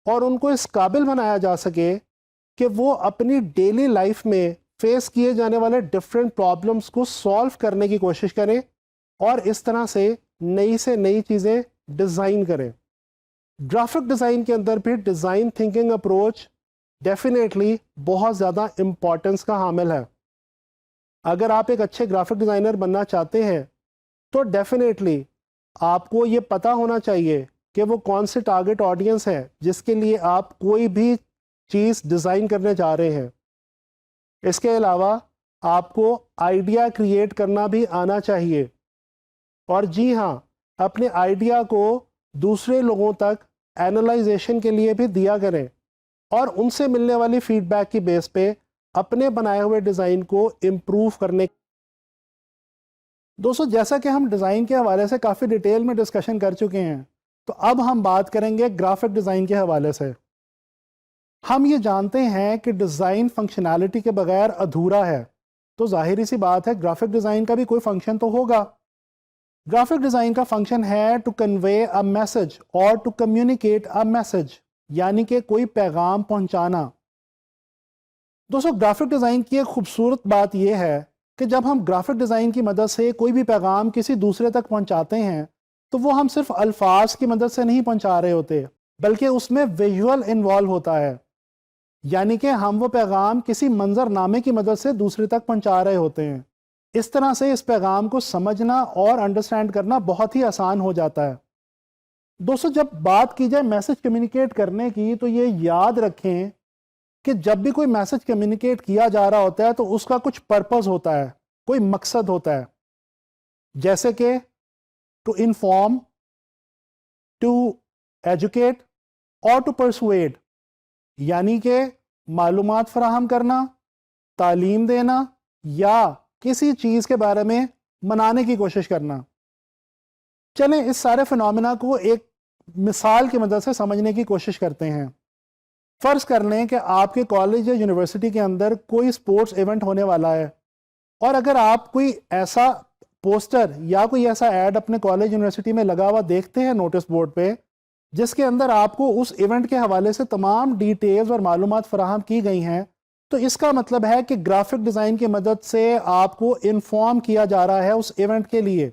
اور ان کو اس قابل بنایا جا سکے کہ وہ اپنی ڈیلی لائف میں فیس کیے جانے والے ڈفرینٹ پرابلمس کو سالو کرنے کی کوشش کریں، اور اس طرح سے نئی چیزیں ڈیزائن کریں۔ گرافک ڈیزائن کے اندر بھی ڈیزائن تھنکنگ اپروچ ڈیفینیٹلی بہت زیادہ امپورٹنس کا حامل ہے۔ اگر آپ ایک اچھے گرافک ڈیزائنر بننا چاہتے ہیں تو ڈیفینیٹلی آپ کو یہ پتہ ہونا چاہیے کہ وہ کون سے ٹارگٹ آڈینس ہے جس کے لیے آپ کوئی بھی چیز ڈیزائن کرنے جا رہے ہیں۔ اس کے علاوہ آپ کو آئیڈیا کریٹ کرنا بھی آنا چاہیے، اور جی ہاں، اپنے آئیڈیا کو دوسرے لوگوں تک اینالائزیشن کے لیے بھی دیا کریں، اور ان سے ملنے والی فیڈ بیک کی بیس پہ اپنے بنائے ہوئے ڈیزائن کو امپروو کرنے۔ دوستو، جیسا کہ ہم ڈیزائن کے حوالے سے کافی ڈیٹیل میں ڈسکشن کر چکے ہیں، تو اب ہم بات کریں گے گرافک ڈیزائن کے حوالے سے۔ ہم یہ جانتے ہیں کہ ڈیزائن فنکشنالٹی کے بغیر ادھورا ہے، تو ظاہری سی بات ہے گرافک ڈیزائن کا بھی کوئی فنکشن تو ہوگا۔ گرافک ڈیزائن کا فنکشن ہے ٹو کنوے اے میسج اور ٹو کمیونیکیٹ اے میسج، یعنی کہ کوئی پیغام پہنچانا۔ دوستو، گرافک ڈیزائن کی ایک خوبصورت بات یہ ہے کہ جب ہم گرافک ڈیزائن کی مدد سے کوئی بھی پیغام کسی دوسرے تک پہنچاتے ہیں تو وہ ہم صرف الفاظ کی مدد سے نہیں پہنچا رہے ہوتے، بلکہ اس میں ویژول انوالو ہوتا ہے، یعنی کہ ہم وہ پیغام کسی منظر نامے کی مدد سے دوسرے تک پہنچا رہے ہوتے ہیں۔ اس طرح سے اس پیغام کو سمجھنا اور انڈرسٹینڈ کرنا بہت ہی آسان ہو جاتا ہے۔ دوستو، جب بات کی جائے میسج کمیونیکیٹ کرنے کی تو یہ یاد رکھیں کہ جب بھی کوئی میسج کمیونیکیٹ کیا جا رہا ہوتا ہے تو اس کا کچھ پرپز ہوتا ہے، کوئی مقصد ہوتا ہے، جیسے کہ ٹو انفارم، ٹو ایجوکیٹ اور ٹو پرسویڈ، یعنی کہ معلومات فراہم کرنا، تعلیم دینا، یا کسی چیز کے بارے میں منانے کی کوشش کرنا۔ چلیں اس سارے فنومینا کو ایک مثال کی مدد سے سمجھنے کی کوشش کرتے ہیں. فرض کر لیں کہ آپ کے کالج یا یونیورسٹی کے اندر کوئی سپورٹس ایونٹ ہونے والا ہے، اور اگر آپ کوئی ایسا پوسٹر یا کوئی ایسا ایڈ اپنے کالج یونیورسٹی میں لگا ہوا دیکھتے ہیں نوٹس بورڈ پہ، جس کے اندر آپ کو اس ایونٹ کے حوالے سے تمام ڈیٹیلز اور معلومات فراہم کی گئی ہیں، تو اس کا مطلب ہے کہ گرافک ڈیزائن کی مدد سے آپ کو انفارم کیا جا رہا ہے اس ایونٹ کے لیے.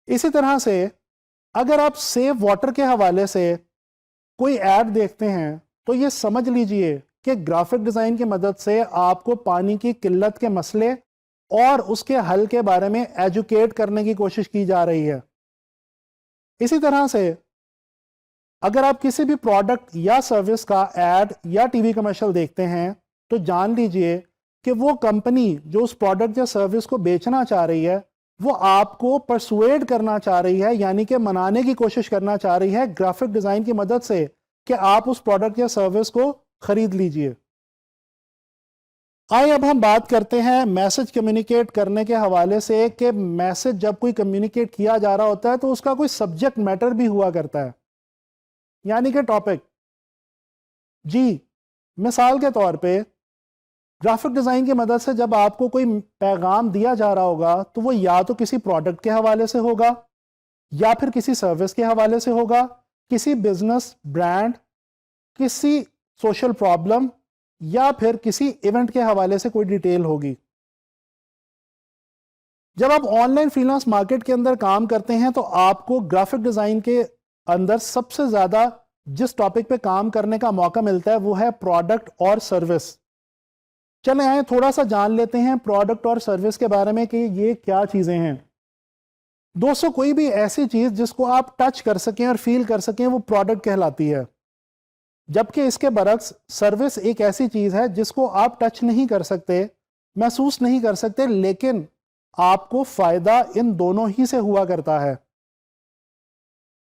اسی طرح سے اگر آپ سیو واٹر کے حوالے سے کوئی ایڈ دیکھتے ہیں تو یہ سمجھ لیجئے کہ گرافک ڈیزائن کی مدد سے آپ کو پانی کی قلت کے مسئلے اور اس کے حل کے بارے میں ایجوکیٹ کرنے کی کوشش کی جا رہی ہے. اسی طرح سے اگر آپ کسی بھی پروڈکٹ یا سروس کا ایڈ یا ٹی وی کمرشل دیکھتے ہیں تو جان لیجئے کہ وہ کمپنی جو اس پروڈکٹ یا سروس کو بیچنا چاہ رہی ہے وہ آپ کو پرسویڈ کرنا چاہ رہی ہے، یعنی کہ منانے کی کوشش کرنا چاہ رہی ہے گرافک ڈیزائن کی مدد سے کہ آپ اس پروڈکٹ یا سروس کو خرید لیجئے. آئے اب ہم بات کرتے ہیں میسج کمیونیکیٹ کرنے کے حوالے سے کہ میسج جب کوئی کمیونیکیٹ کیا جا رہا ہوتا ہے تو اس کا کوئی سبجیکٹ میٹر بھی ہوا کرتا ہے، یعنی کہ ٹاپک. جی مثال کے طور پہ گرافک ڈیزائن کی مدد سے جب آپ کو کوئی پیغام دیا جا رہا ہوگا تو وہ یا تو کسی پروڈکٹ کے حوالے سے ہوگا، یا پھر کسی سروس کے حوالے سے ہوگا، کسی بزنس، برانڈ، کسی سوشل پرابلم، یا پھر کسی ایونٹ کے حوالے سے کوئی ڈیٹیل ہوگی. جب آپ on line freelance market کے اندر کام کرتے ہیں تو آپ کو گرافک ڈیزائن کے اندر سب سے زیادہ جس ٹاپک پہ کام کرنے کا موقع ملتا ہے وہ ہے پروڈکٹ اور سروس. چلیں آئیں تھوڑا سا جان لیتے ہیں پروڈکٹ اور سروس کے بارے میں کہ یہ کیا چیزیں ہیں. دوستو کوئی بھی ایسی چیز جس کو آپ ٹچ کر سکیں اور فیل کر سکیں وہ پروڈکٹ کہلاتی ہے، جبکہ اس کے برعکس سروس ایک ایسی چیز ہے جس کو آپ ٹچ نہیں کر سکتے، محسوس نہیں کر سکتے، لیکن آپ کو فائدہ ان دونوں ہی سے ہوا کرتا ہے.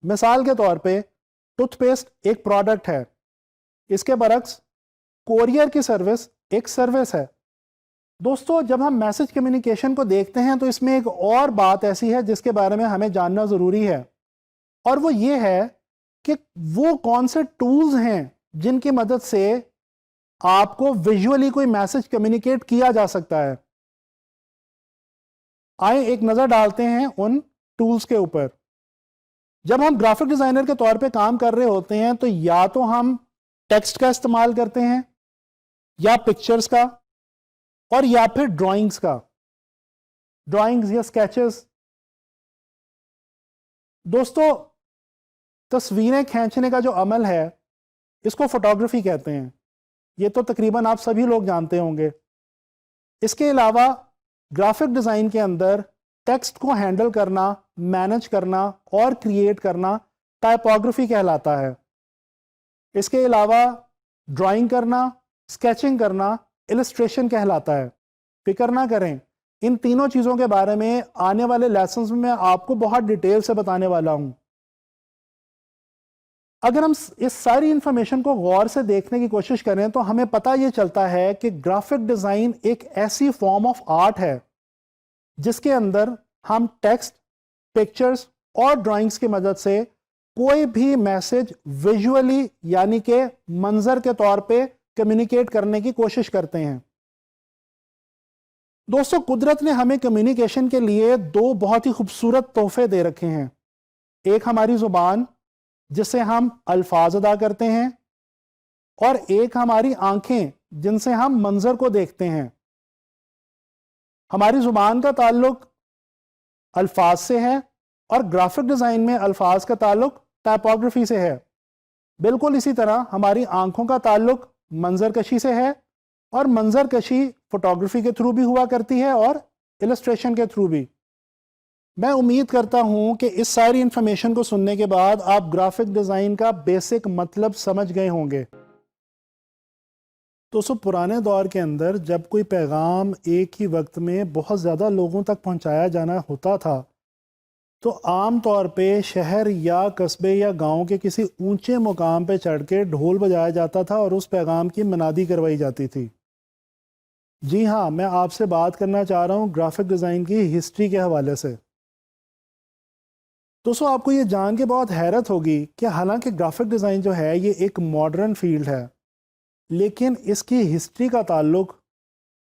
مثال کے طور پہ ٹوتھ پیسٹ ایک پروڈکٹ ہے، اس کے برعکس کوریئر کی سروس ایک سروس ہے. دوستو جب ہم میسج کمیونیکیشن کو دیکھتے ہیں تو اس میں ایک اور بات ایسی ہے جس کے بارے میں ہمیں جاننا ضروری ہے، اور وہ یہ ہے کہ وہ کون سے ٹولز ہیں جن کی مدد سے آپ کو ویژولی کوئی میسج کمیونیکیٹ کیا جا سکتا ہے. آئیں ایک نظر ڈالتے ہیں ان ٹولز کے اوپر. جب ہم گرافک ڈیزائنر کے طور پہ کام کر رہے ہوتے ہیں تو یا تو ہم ٹیکسٹ کا استعمال کرتے ہیں، یا پکچرز کا، اور یا پھر ڈرائنگز کا، ڈرائنگز یا سکیچز. دوستو تصویریں کھینچنے کا جو عمل ہے اس کو فوٹوگرافی کہتے ہیں، یہ تو تقریباً آپ سبھی لوگ جانتے ہوں گے. اس کے علاوہ گرافک ڈیزائن کے اندر ٹیکسٹ کو ہینڈل کرنا، مینج کرنا اور کریٹ کرنا ٹائپوگرافی کہلاتا ہے. اس کے علاوہ ڈرائنگ کرنا، سکیچنگ کرنا السٹریشن کہلاتا ہے. فکر نہ کریں، ان تینوں چیزوں کے بارے میں آنے والے لیسنز میں آپ کو بہت ڈیٹیل سے بتانے والا ہوں. اگر ہم اس ساری انفارمیشن کو غور سے دیکھنے کی کوشش کریں تو ہمیں پتہ یہ چلتا ہے کہ گرافک ڈیزائن ایک ایسی فارم آف آرٹ ہے جس کے اندر ہم ٹیکسٹ، پکچرز اور ڈرائنگز کی مدد سے کوئی بھی میسج ویژولی یعنی کہ منظر کے طور پہ کمیونیکیٹ کرنے کی کوشش کرتے ہیں. دوستو قدرت نے ہمیں کمیونیکیشن کے لیے دو بہت ہی خوبصورت تحفے دے رکھے ہیں. ایک ہماری زبان جس سے ہم الفاظ ادا کرتے ہیں، اور ایک ہماری آنکھیں جن سے ہم منظر کو دیکھتے ہیں. ہماری زبان کا تعلق الفاظ سے ہے اور گرافک ڈیزائن میں الفاظ کا تعلق ٹائپوگرافی سے ہے. بالکل اسی طرح ہماری آنکھوں کا تعلق منظر کشی سے ہے، اور منظر کشی فوٹوگرافی کے تھرو بھی ہوا کرتی ہے اور السٹریشن کے تھرو بھی. میں امید کرتا ہوں کہ اس ساری انفارمیشن کو سننے کے بعد آپ گرافک ڈیزائن کا بیسک مطلب سمجھ گئے ہوں گے. تو پرانے دور کے اندر جب کوئی پیغام ایک ہی وقت میں بہت زیادہ لوگوں تک پہنچایا جانا ہوتا تھا تو عام طور پہ شہر یا قصبے یا گاؤں کے کسی اونچے مقام پہ چڑھ کے ڈھول بجایا جاتا تھا اور اس پیغام کی منادی کروائی جاتی تھی. جی ہاں، میں آپ سے بات کرنا چاہ رہا ہوں گرافک ڈیزائن کی ہسٹری کے حوالے سے. دوستوں آپ کو یہ جان کے بہت حیرت ہوگی کہ حالانکہ گرافک ڈیزائن جو ہے یہ ایک ماڈرن فیلڈ ہے، لیکن اس کی ہسٹری کا تعلق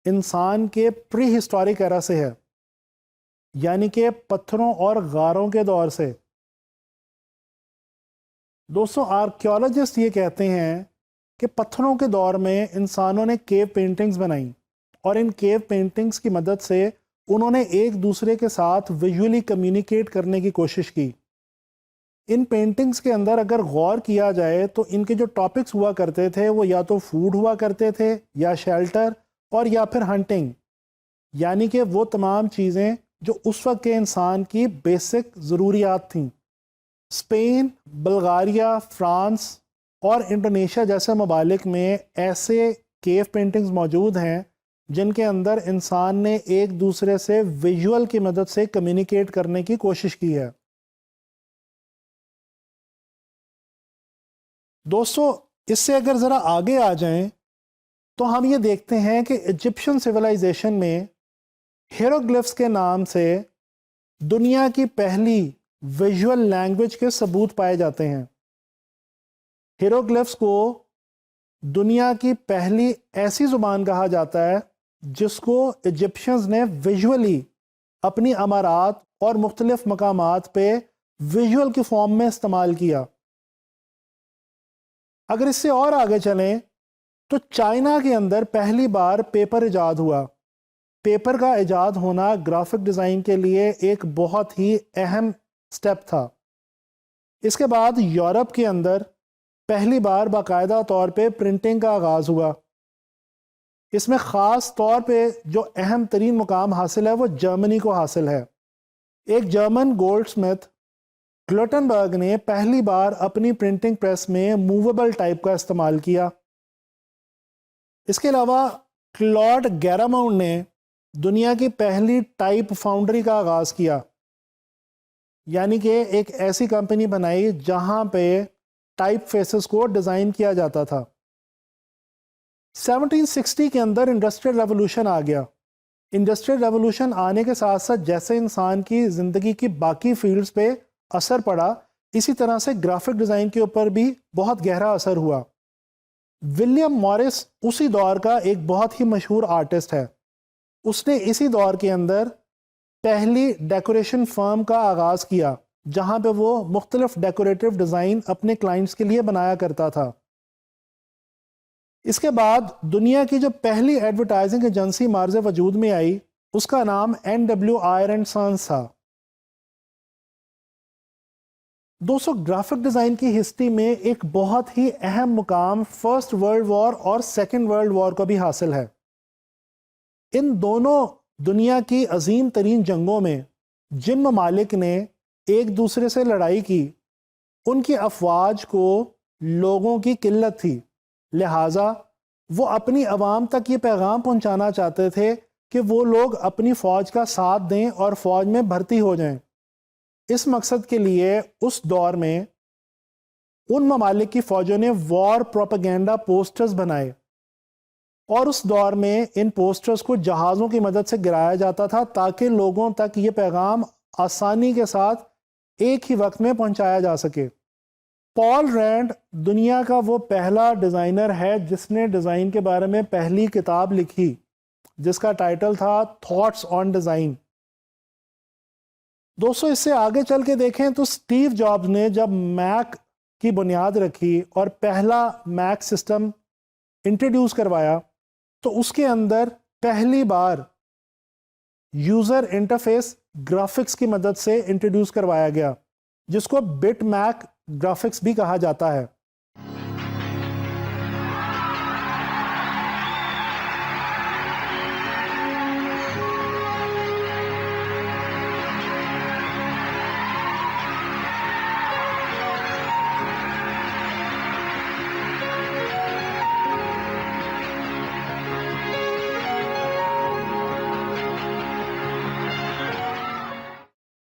انسان کے پری ہسٹورک ایرا سے ہے، یعنی کہ پتھروں اور غاروں کے دور سے۔ دوستوں آرکیولوجسٹ یہ کہتے ہیں کہ پتھروں کے دور میں انسانوں نے کیو پینٹنگز بنائیں، اور ان کیو پینٹنگز کی مدد سے انہوں نے ایک دوسرے کے ساتھ ویژولی کمیونیکیٹ کرنے کی کوشش کی۔ ان پینٹنگز کے اندر اگر غور کیا جائے تو ان کے جو ٹاپکس ہوا کرتے تھے وہ یا تو فوڈ ہوا کرتے تھے، یا شیلٹر، اور یا پھر ہنٹنگ، یعنی کہ وہ تمام چیزیں جو اس وقت کے انسان کی بیسک ضروریات تھیں۔ اسپین، بلغاریہ، فرانس اور انڈونیشیا جیسے ممالک میں ایسے کیو پینٹنگز موجود ہیں جن کے اندر انسان نے ایک دوسرے سے ویژول کی مدد سے کمیونیکیٹ کرنے کی کوشش کی ہے۔ دوستو اس سے اگر ذرا آگے آ جائیں تو ہم یہ دیکھتے ہیں کہ ایجپشن سویلائزیشن میں ہیروگلفس کے نام سے دنیا کی پہلی ویژول لینگویج کے ثبوت پائے جاتے ہیں۔ ہیروگلفس کو دنیا کی پہلی ایسی زبان کہا جاتا ہے جس کو ایجپشنز نے ویژولی اپنی عمارات اور مختلف مقامات پہ ویژول کی فارم میں استعمال کیا۔ اگر اس سے اور آگے چلیں تو چائنا کے اندر پہلی بار پیپر ایجاد ہوا۔ پیپر کا ایجاد ہونا گرافک ڈیزائن کے لیے ایک بہت ہی اہم سٹیپ تھا۔ اس کے بعد یورپ کے اندر پہلی بار باقاعدہ طور پہ پرنٹنگ کا آغاز ہوا۔ اس میں خاص طور پہ جو اہم ترین مقام حاصل ہے وہ جرمنی کو حاصل ہے۔ ایک جرمن گولڈ سمتھ گلوٹنبرگ نے پہلی بار اپنی پرنٹنگ پریس میں موویبل ٹائپ کا استعمال کیا۔ اس کے علاوہ کلاڈ گیراماؤنٹ نے دنیا کی پہلی ٹائپ فاؤنڈری کا آغاز کیا، یعنی کہ ایک ایسی کمپنی بنائی جہاں پہ ٹائپ فیسز کو ڈیزائن کیا جاتا تھا۔ 1760 کے اندر انڈسٹریل ریولوشن آ گیا۔ انڈسٹریل ریولوشن آنے کے ساتھ ساتھ جیسے انسان کی زندگی کی باقی فیلڈز پہ اثر پڑا، اسی طرح سے گرافک ڈیزائن کے اوپر بھی بہت گہرا اثر ہوا۔ ولیم مورس اسی دور کا ایک بہت ہی مشہور آرٹسٹ ہے۔ اس نے اسی دور کے اندر پہلی ڈیکوریشن فرم کا آغاز کیا جہاں پہ وہ مختلف ڈیکوریٹو ڈیزائن اپنے کلائنٹس کے لیے بنایا کرتا تھا۔ اس کے بعد دنیا کی جو پہلی ایڈورٹائزنگ ایجنسی مارز وجود میں آئی اس کا نام NW آئر اینڈ سنس تھا۔ دوستو گرافک ڈیزائن کی ہسٹری میں ایک بہت ہی اہم مقام فرسٹ ورلڈ وار اور سیکنڈ ورلڈ وار کو بھی حاصل ہے۔ ان دونوں دنیا کی عظیم ترین جنگوں میں جن ممالک نے ایک دوسرے سے لڑائی کی ان کی افواج کو لوگوں کی قلت تھی، لہٰذا وہ اپنی عوام تک یہ پیغام پہنچانا چاہتے تھے کہ وہ لوگ اپنی فوج کا ساتھ دیں اور فوج میں بھرتی ہو جائیں۔ اس مقصد کے لیے اس دور میں ان ممالک کی فوجوں نے وار پروپیگنڈا پوسٹرز بنائے، اور اس دور میں ان پوسٹرز کو جہازوں کی مدد سے گرایا جاتا تھا تاکہ لوگوں تک یہ پیغام آسانی کے ساتھ ایک ہی وقت میں پہنچایا جا سکے۔ پال رینڈ دنیا کا وہ پہلا ڈیزائنر ہے جس نے ڈیزائن کے بارے میں پہلی کتاب لکھی جس کا ٹائٹل تھا تھاٹس آن ڈیزائن۔ دوستو اس سے آگے چل کے دیکھیں تو اسٹیو جابز نے جب میک کی بنیاد رکھی اور پہلا میک سسٹم انٹروڈیوس کروایا تو اس کے اندر پہلی بار یوزر انٹرفیس گرافکس کی مدد سے انٹروڈیوس کروایا گیا جس کو بٹ میک گرافکس بھی کہا جاتا ہے۔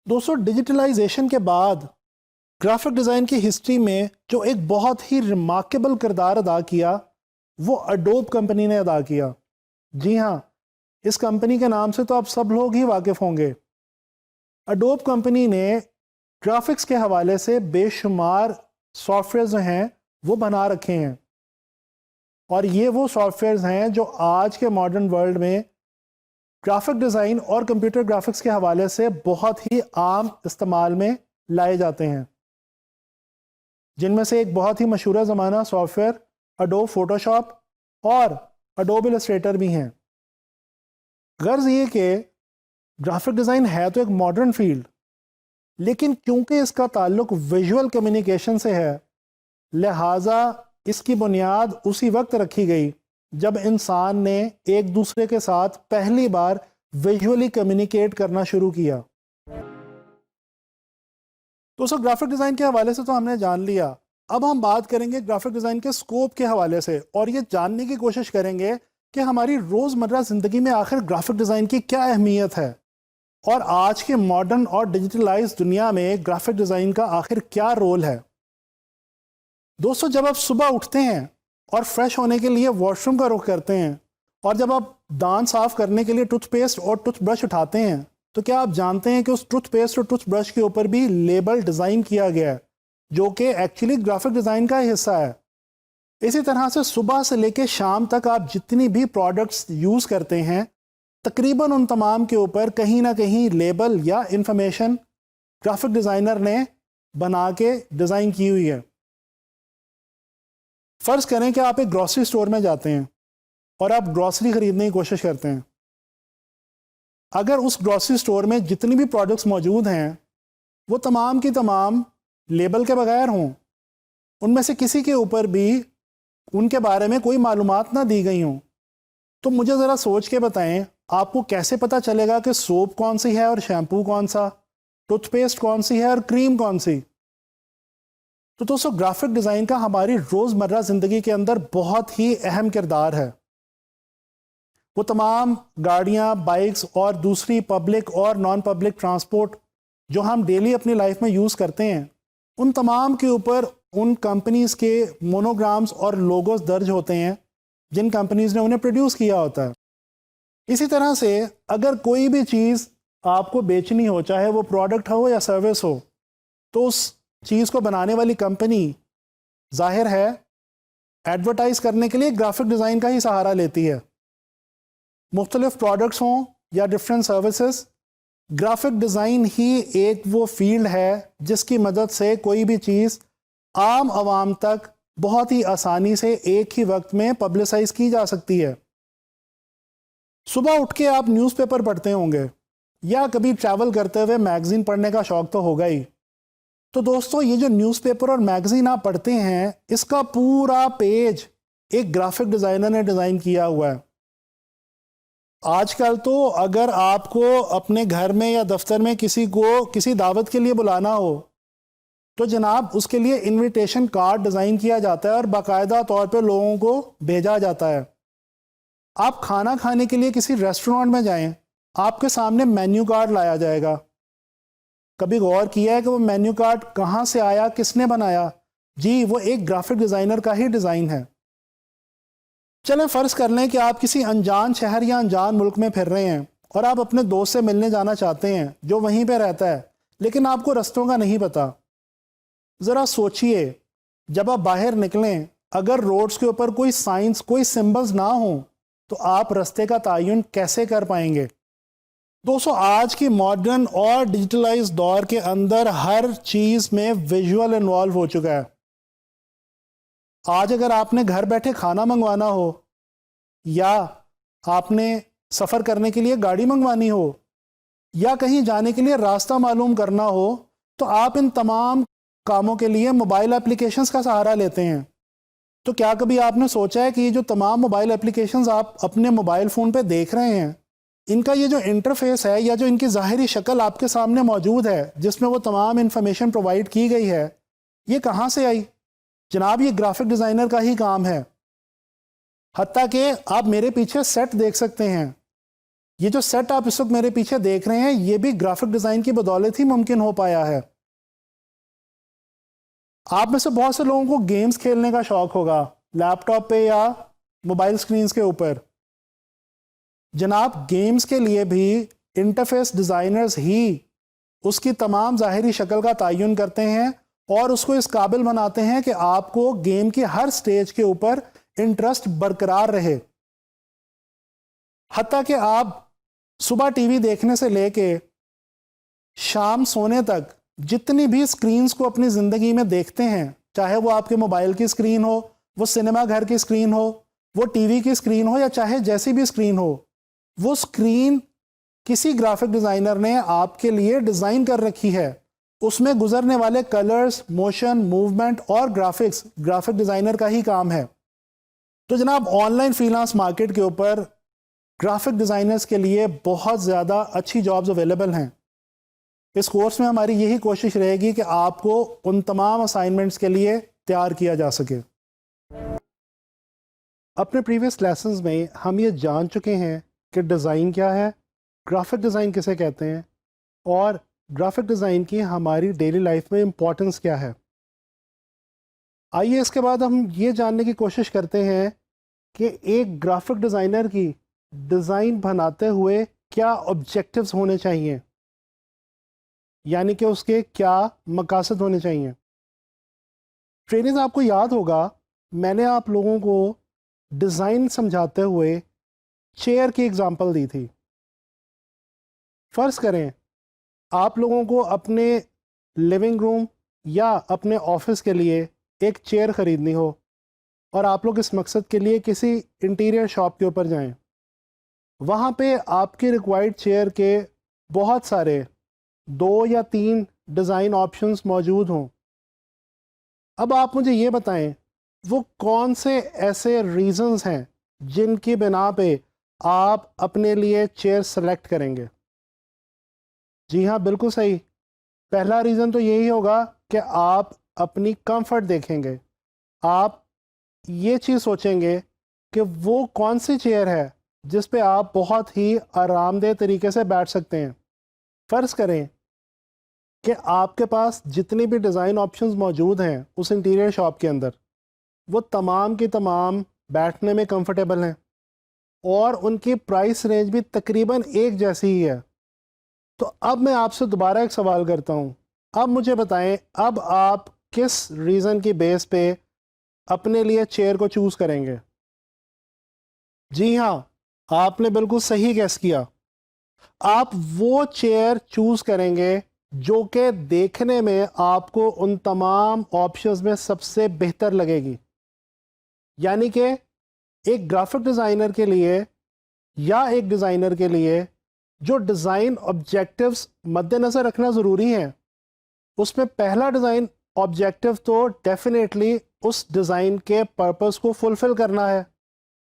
دوستو ڈیجیٹلائزیشن کے بعد گرافک ڈیزائن کی ہسٹری میں جو ایک بہت ہی ریمارکیبل کردار ادا کیا وہ اڈوب کمپنی نے ادا کیا۔ جی ہاں، اس کمپنی کے نام سے تو آپ سب لوگ ہی واقف ہوں گے۔ اڈوب کمپنی نے گرافکس کے حوالے سے بے شمار سافٹ ویئر جو ہیں وہ بنا رکھے ہیں، اور یہ وہ سافٹ ویئرز ہیں جو آج کے ماڈرن ورلڈ میں گرافک ڈیزائن اور کمپیوٹر گرافکس کے حوالے سے بہت ہی عام استعمال میں لائے جاتے ہیں، جن میں سے ایک بہت ہی مشہورہ زمانہ سافٹ ویئر اڈوب فوٹوشاپ اور اڈوب السٹریٹر بھی ہیں۔ غرض یہ کہ گرافک ڈیزائن ہے تو ایک ماڈرن فیلڈ، لیکن کیونکہ اس کا تعلق ویژول کمیونیکیشن سے ہے، لہٰذا اس کی بنیاد اسی وقت رکھی گئی جب انسان نے ایک دوسرے کے ساتھ پہلی بار ویژولی کمیونیکیٹ کرنا شروع کیا۔ تو سر گرافک ڈیزائن کے حوالے سے تو ہم نے جان لیا، اب ہم بات کریں گے گرافک ڈیزائن کے سکوپ کے حوالے سے، اور یہ جاننے کی کوشش کریں گے کہ ہماری روزمرہ زندگی میں آخر گرافک ڈیزائن کی کیا اہمیت ہے، اور آج کے ماڈرن اور ڈیجیٹلائز دنیا میں گرافک ڈیزائن کا آخر کیا رول ہے۔ دوستو، جب آپ صبح اٹھتے ہیں اور فریش ہونے کے لیے واش روم کا رخ کرتے ہیں، اور جب آپ دانت صاف کرنے کے لیے ٹوتھ پیسٹ اور ٹوتھ برش اٹھاتے ہیں، تو کیا آپ جانتے ہیں کہ اس ٹوتھ پیسٹ اور ٹوتھ برش کے اوپر بھی لیبل ڈیزائن کیا گیا ہے، جو کہ ایکچولی گرافک ڈیزائن کا ہی حصہ ہے۔ اسی طرح سے صبح سے لے کے شام تک آپ جتنی بھی پروڈکٹس یوز کرتے ہیں، تقریباً ان تمام کے اوپر کہیں نہ کہیں لیبل یا انفارمیشن گرافک ڈیزائنر نے بنا کے ڈیزائن کی ہوئی ہے۔ فرض کریں کہ آپ ایک گروسری سٹور میں جاتے ہیں اور آپ گروسری خریدنے کی کوشش کرتے ہیں۔ اگر اس گروسری سٹور میں جتنی بھی پروڈکٹس موجود ہیں وہ تمام کی تمام لیبل کے بغیر ہوں، ان میں سے کسی کے اوپر بھی ان کے بارے میں کوئی معلومات نہ دی گئی ہوں، تو مجھے ذرا سوچ کے بتائیں آپ کو کیسے پتہ چلے گا کہ سوپ کون سی ہے اور شیمپو کون سا، ٹوتھ پیسٹ کون سی ہے اور کریم کون سی؟ تو دوستو، گرافک ڈیزائن کا ہماری روزمرہ زندگی کے اندر بہت ہی اہم کردار ہے۔ وہ تمام گاڑیاں، بائکس اور دوسری پبلک اور نان پبلک ٹرانسپورٹ جو ہم ڈیلی اپنی لائف میں یوز کرتے ہیں، ان تمام کے اوپر ان کمپنیز کے مونوگرامز اور لوگوز درج ہوتے ہیں جن کمپنیز نے انہیں پروڈیوس کیا ہوتا ہے۔ اسی طرح سے اگر کوئی بھی چیز آپ کو بیچنی ہو، چاہے وہ پروڈکٹ ہو یا سروس ہو، تو اس چیز کو بنانے والی کمپنی ظاہر ہے ایڈورٹائز کرنے کے لیے گرافک ڈیزائن کا ہی سہارا لیتی ہے۔ مختلف پروڈکٹس ہوں یا ڈفرینٹ سروسز، گرافک ڈیزائن ہی ایک وہ فیلڈ ہے جس کی مدد سے کوئی بھی چیز عام عوام تک بہت ہی آسانی سے ایک ہی وقت میں پبلسائز کی جا سکتی ہے۔ صبح اٹھ کے آپ نیوز پیپر پڑھتے ہوں گے، یا کبھی ٹریول کرتے ہوئے میگزین پڑھنے کا شوق تو ہوگا ہی۔ تو دوستو، یہ جو نیوز پیپر اور میگزین آپ پڑھتے ہیں، اس کا پورا پیج ایک گرافک ڈیزائنر نے ڈیزائن کیا ہوا ہے۔ آج کل تو اگر آپ کو اپنے گھر میں یا دفتر میں کسی کو کسی دعوت کے لیے بلانا ہو، تو جناب اس کے لیے انویٹیشن کارڈ ڈیزائن کیا جاتا ہے اور باقاعدہ طور پہ لوگوں کو بھیجا جاتا ہے۔ آپ کھانا کھانے کے لیے کسی ریسٹورینٹ میں جائیں، آپ کے سامنے مینیو کارڈ لایا جائے گا۔ کبھی غور کیا ہے کہ وہ مینیو کارڈ کہاں سے آیا، کس نے بنایا؟ جی، وہ ایک گرافک ڈیزائنر کا ہی ڈیزائن ہے۔ چلیں فرض کر لیں کہ آپ کسی انجان شہر یا انجان ملک میں پھر رہے ہیں اور آپ اپنے دوست سے ملنے جانا چاہتے ہیں جو وہیں پہ رہتا ہے، لیکن آپ کو رستوں کا نہیں پتا۔ ذرا سوچئے، جب آپ باہر نکلیں، اگر روڈز کے اوپر کوئی سائنس، کوئی سمبلز نہ ہوں، تو آپ رستے کا تعین کیسے کر پائیں گے؟ دوستو، آج کی ماڈرن اور ڈیجیٹلائز دور کے اندر ہر چیز میں ویژول انوالو ہو چکا ہے۔ آج اگر آپ نے گھر بیٹھے کھانا منگوانا ہو، یا آپ نے سفر کرنے کے لیے گاڑی منگوانی ہو، یا کہیں جانے کے لیے راستہ معلوم کرنا ہو، تو آپ ان تمام کاموں کے لیے موبائل اپلیکیشنز کا سہارا لیتے ہیں۔ تو کیا کبھی آپ نے سوچا ہے کہ یہ جو تمام موبائل اپلیکیشنز آپ اپنے موبائل فون پہ دیکھ رہے ہیں، ان کا یہ جو انٹرفیس ہے یا جو ان کی ظاہری شکل آپ کے سامنے موجود ہے، جس میں وہ تمام انفارمیشن پرووائڈ کی گئی ہے، یہ کہاں سے آئی؟ جناب، یہ گرافک ڈیزائنر کا ہی کام ہے۔ حتیٰ کہ آپ میرے پیچھے سیٹ دیکھ سکتے ہیں، یہ جو سیٹ آپ اس وقت میرے پیچھے دیکھ رہے ہیں، یہ بھی گرافک ڈیزائن کی بدولت ہی ممکن ہو پایا ہے۔ آپ میں سے بہت سے لوگوں کو گیمز کھیلنے کا شوق ہوگا، لیپ ٹاپ پہ یا موبائل سکرینز کے اوپر۔ جناب، گیمز کے لیے بھی انٹرفیس ڈیزائنرز ہی اس کی تمام ظاہری شکل کا تعین کرتے ہیں اور اس کو اس قابل بناتے ہیں کہ آپ کو گیم کے ہر سٹیج کے اوپر انٹرسٹ برقرار رہے. حتیٰ کہ آپ صبح ٹی وی دیکھنے سے لے کے شام سونے تک جتنی بھی سکرینز کو اپنی زندگی میں دیکھتے ہیں، چاہے وہ آپ کے موبائل کی سکرین ہو، وہ سنیما گھر کی سکرین ہو، وہ ٹی وی کی سکرین ہو، یا چاہے جیسی بھی سکرین ہو، وہ سکرین کسی گرافک ڈیزائنر نے آپ کے لیے ڈیزائن کر رکھی ہے. اس میں گزرنے والے کلرز، موشن، موومنٹ اور گرافکس گرافک ڈیزائنر کا ہی کام ہے. تو جناب on line freelance market کے اوپر گرافک ڈیزائنرز کے لیے بہت زیادہ اچھی جابز اویلیبل ہیں. اس کورس میں ہماری یہی کوشش رہے گی کہ آپ کو ان تمام اسائنمنٹس کے لیے تیار کیا جا سکے. اپنے پریویس لیسنز میں ہم یہ جان چکے ہیں کہ ڈیزائن کیا ہے، گرافک ڈیزائن کسے کہتے ہیں، اور گرافک ڈیزائن کی ہماری ڈیلی لائف میں امپورٹنس کیا ہے. آئیے اس کے بعد ہم یہ جاننے کی کوشش کرتے ہیں کہ ایک گرافک ڈیزائنر کی ڈیزائن بناتے ہوئے کیا آبجیکٹیوز ہونے چاہیے، یعنی کہ اس کے کیا مقاصد ہونے چاہیے. ٹرینرز، آپ کو یاد ہوگا میں نے آپ لوگوں کو ڈیزائن سمجھاتے ہوئے چیئر کی اگزامپل دی تھی. فرض کریں آپ لوگوں کو اپنے لیونگ روم یا اپنے آفس کے لیے ایک چیئر خریدنی ہو اور آپ لوگ اس مقصد کے لیے کسی انٹیریئر شاپ کے اوپر جائیں. وہاں پہ آپ کے ریکوائرڈ چیئر کے بہت سارے 2 یا 3 ڈیزائن آپشنز موجود ہوں. اب آپ مجھے یہ بتائیں وہ کون سے ایسے ریزنز ہیں جن کی بنا پہ آپ اپنے لیے چیئر سلیکٹ کریں گے. جی ہاں، بالکل صحیح. پہلا ریزن تو یہی ہوگا کہ آپ اپنی کمفرٹ دیکھیں گے. آپ یہ چیز سوچیں گے کہ وہ کون سی چیئر ہے جس پہ آپ بہت ہی آرام دہ طریقے سے بیٹھ سکتے ہیں. فرض کریں کہ آپ کے پاس جتنی بھی ڈیزائن آپشنز موجود ہیں اس انٹیریئر شاپ کے اندر، وہ تمام کی تمام بیٹھنے میں کمفرٹیبل ہیں اور ان کی پرائس رینج بھی تقریباً ایک جیسی ہی ہے. تو اب میں آپ سے دوبارہ ایک سوال کرتا ہوں. اب مجھے بتائیں، اب آپ کس ریزن کی بیس پہ اپنے لیے چیئر کو چوز کریں گے؟ جی ہاں، آپ نے بالکل صحیح گیس کیا. آپ وہ چیئر چوز کریں گے جو کہ دیکھنے میں آپ کو ان تمام آپشنز میں سب سے بہتر لگے گی. یعنی کہ ایک گرافک ڈیزائنر کے لیے یا ایک ڈیزائنر کے لیے جو ڈیزائن آبجیکٹیوز مد نظر رکھنا ضروری ہیں، اس میں پہلا ڈیزائن آبجیکٹیو تو ڈیفینیٹلی اس ڈیزائن کے پرپس کو فلفل کرنا ہے،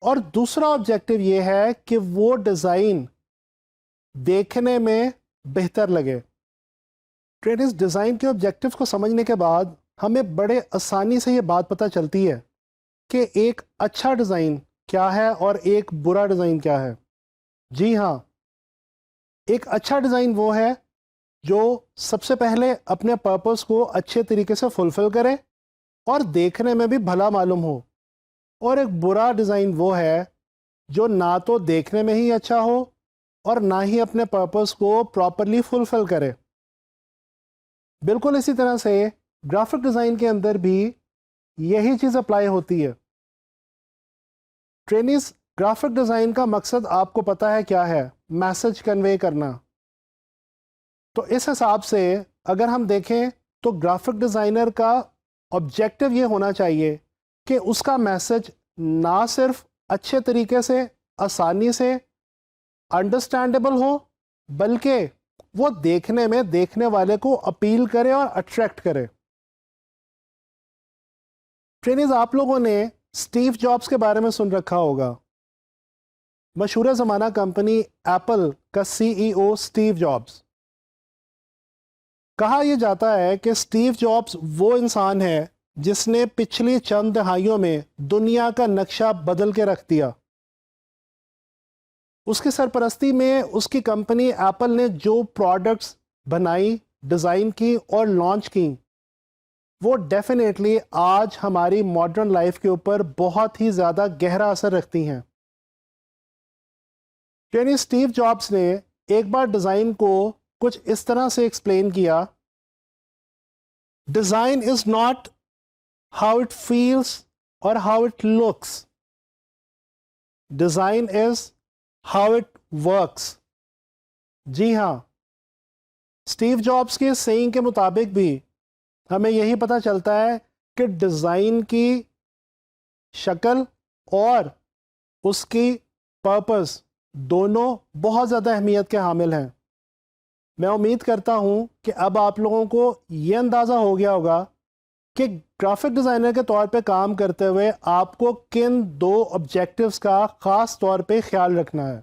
اور دوسرا آبجیکٹیو یہ ہے کہ وہ ڈیزائن دیکھنے میں بہتر لگے. ٹرینرز، ڈیزائن کے آبجیکٹیوز کو سمجھنے کے بعد ہمیں بڑے آسانی سے یہ بات پتہ چلتی ہے کہ ایک اچھا ڈیزائن کیا ہے اور ایک برا ڈیزائن کیا ہے. جی ہاں، ایک اچھا ڈیزائن وہ ہے جو سب سے پہلے اپنے پرپس کو اچھے طریقے سے فلفل کرے اور دیکھنے میں بھی بھلا معلوم ہو، اور ایک برا ڈیزائن وہ ہے جو نہ تو دیکھنے میں ہی اچھا ہو اور نہ ہی اپنے پرپس کو پراپرلی فلفل کرے. بالکل اسی طرح سے گرافک ڈیزائن کے اندر بھی یہی چیز اپلائی ہوتی ہے. ٹرینیز، گرافک ڈیزائن کا مقصد آپ کو پتہ ہے کیا ہے؟ میسج کنوے کرنا. تو اس حساب سے اگر ہم دیکھیں تو گرافک ڈیزائنر کا آبجیکٹیو یہ ہونا چاہیے کہ اس کا میسج نہ صرف اچھے طریقے سے، آسانی سے انڈرسٹینڈیبل ہو، بلکہ وہ دیکھنے میں دیکھنے والے کو اپیل کرے اور اٹریکٹ کرے. ٹرینیز، آپ لوگوں نے اسٹیو جابس کے بارے میں سن رکھا ہوگا. مشہور زمانہ کمپنی ایپل کا CEO اسٹیو جابس. کہا یہ جاتا ہے کہ اسٹیو جابس وہ انسان ہے جس نے پچھلی چند دہائیوں میں دنیا کا نقشہ بدل کے رکھ دیا. اس کی سرپرستی میں اس کی کمپنی ایپل نے جو پروڈکٹس بنائی، ڈیزائن کی اور لانچ کی، وہ ڈیفینیٹلی آج ہماری ماڈرن لائف کے اوپر بہت ہی زیادہ گہرا اثر رکھتی ہیں. یعنی اسٹیو جابس نے ایک بار ڈیزائن کو کچھ اس طرح سے ایکسپلین کیا، design is not how it feels اور how it looks, design is how it works. جی ہاں، اسٹیو جابس کے سینگ کے مطابق بھی ہمیں یہی پتہ چلتا ہے کہ ڈیزائن کی شکل اور اس کی پرپس دونوں بہت زیادہ اہمیت کے حامل ہیں. میں امید کرتا ہوں کہ اب آپ لوگوں کو یہ اندازہ ہو گیا ہوگا کہ گرافک ڈیزائنر کے طور پہ کام کرتے ہوئے آپ کو کن دو آبجیکٹیوز کا خاص طور پہ خیال رکھنا ہے.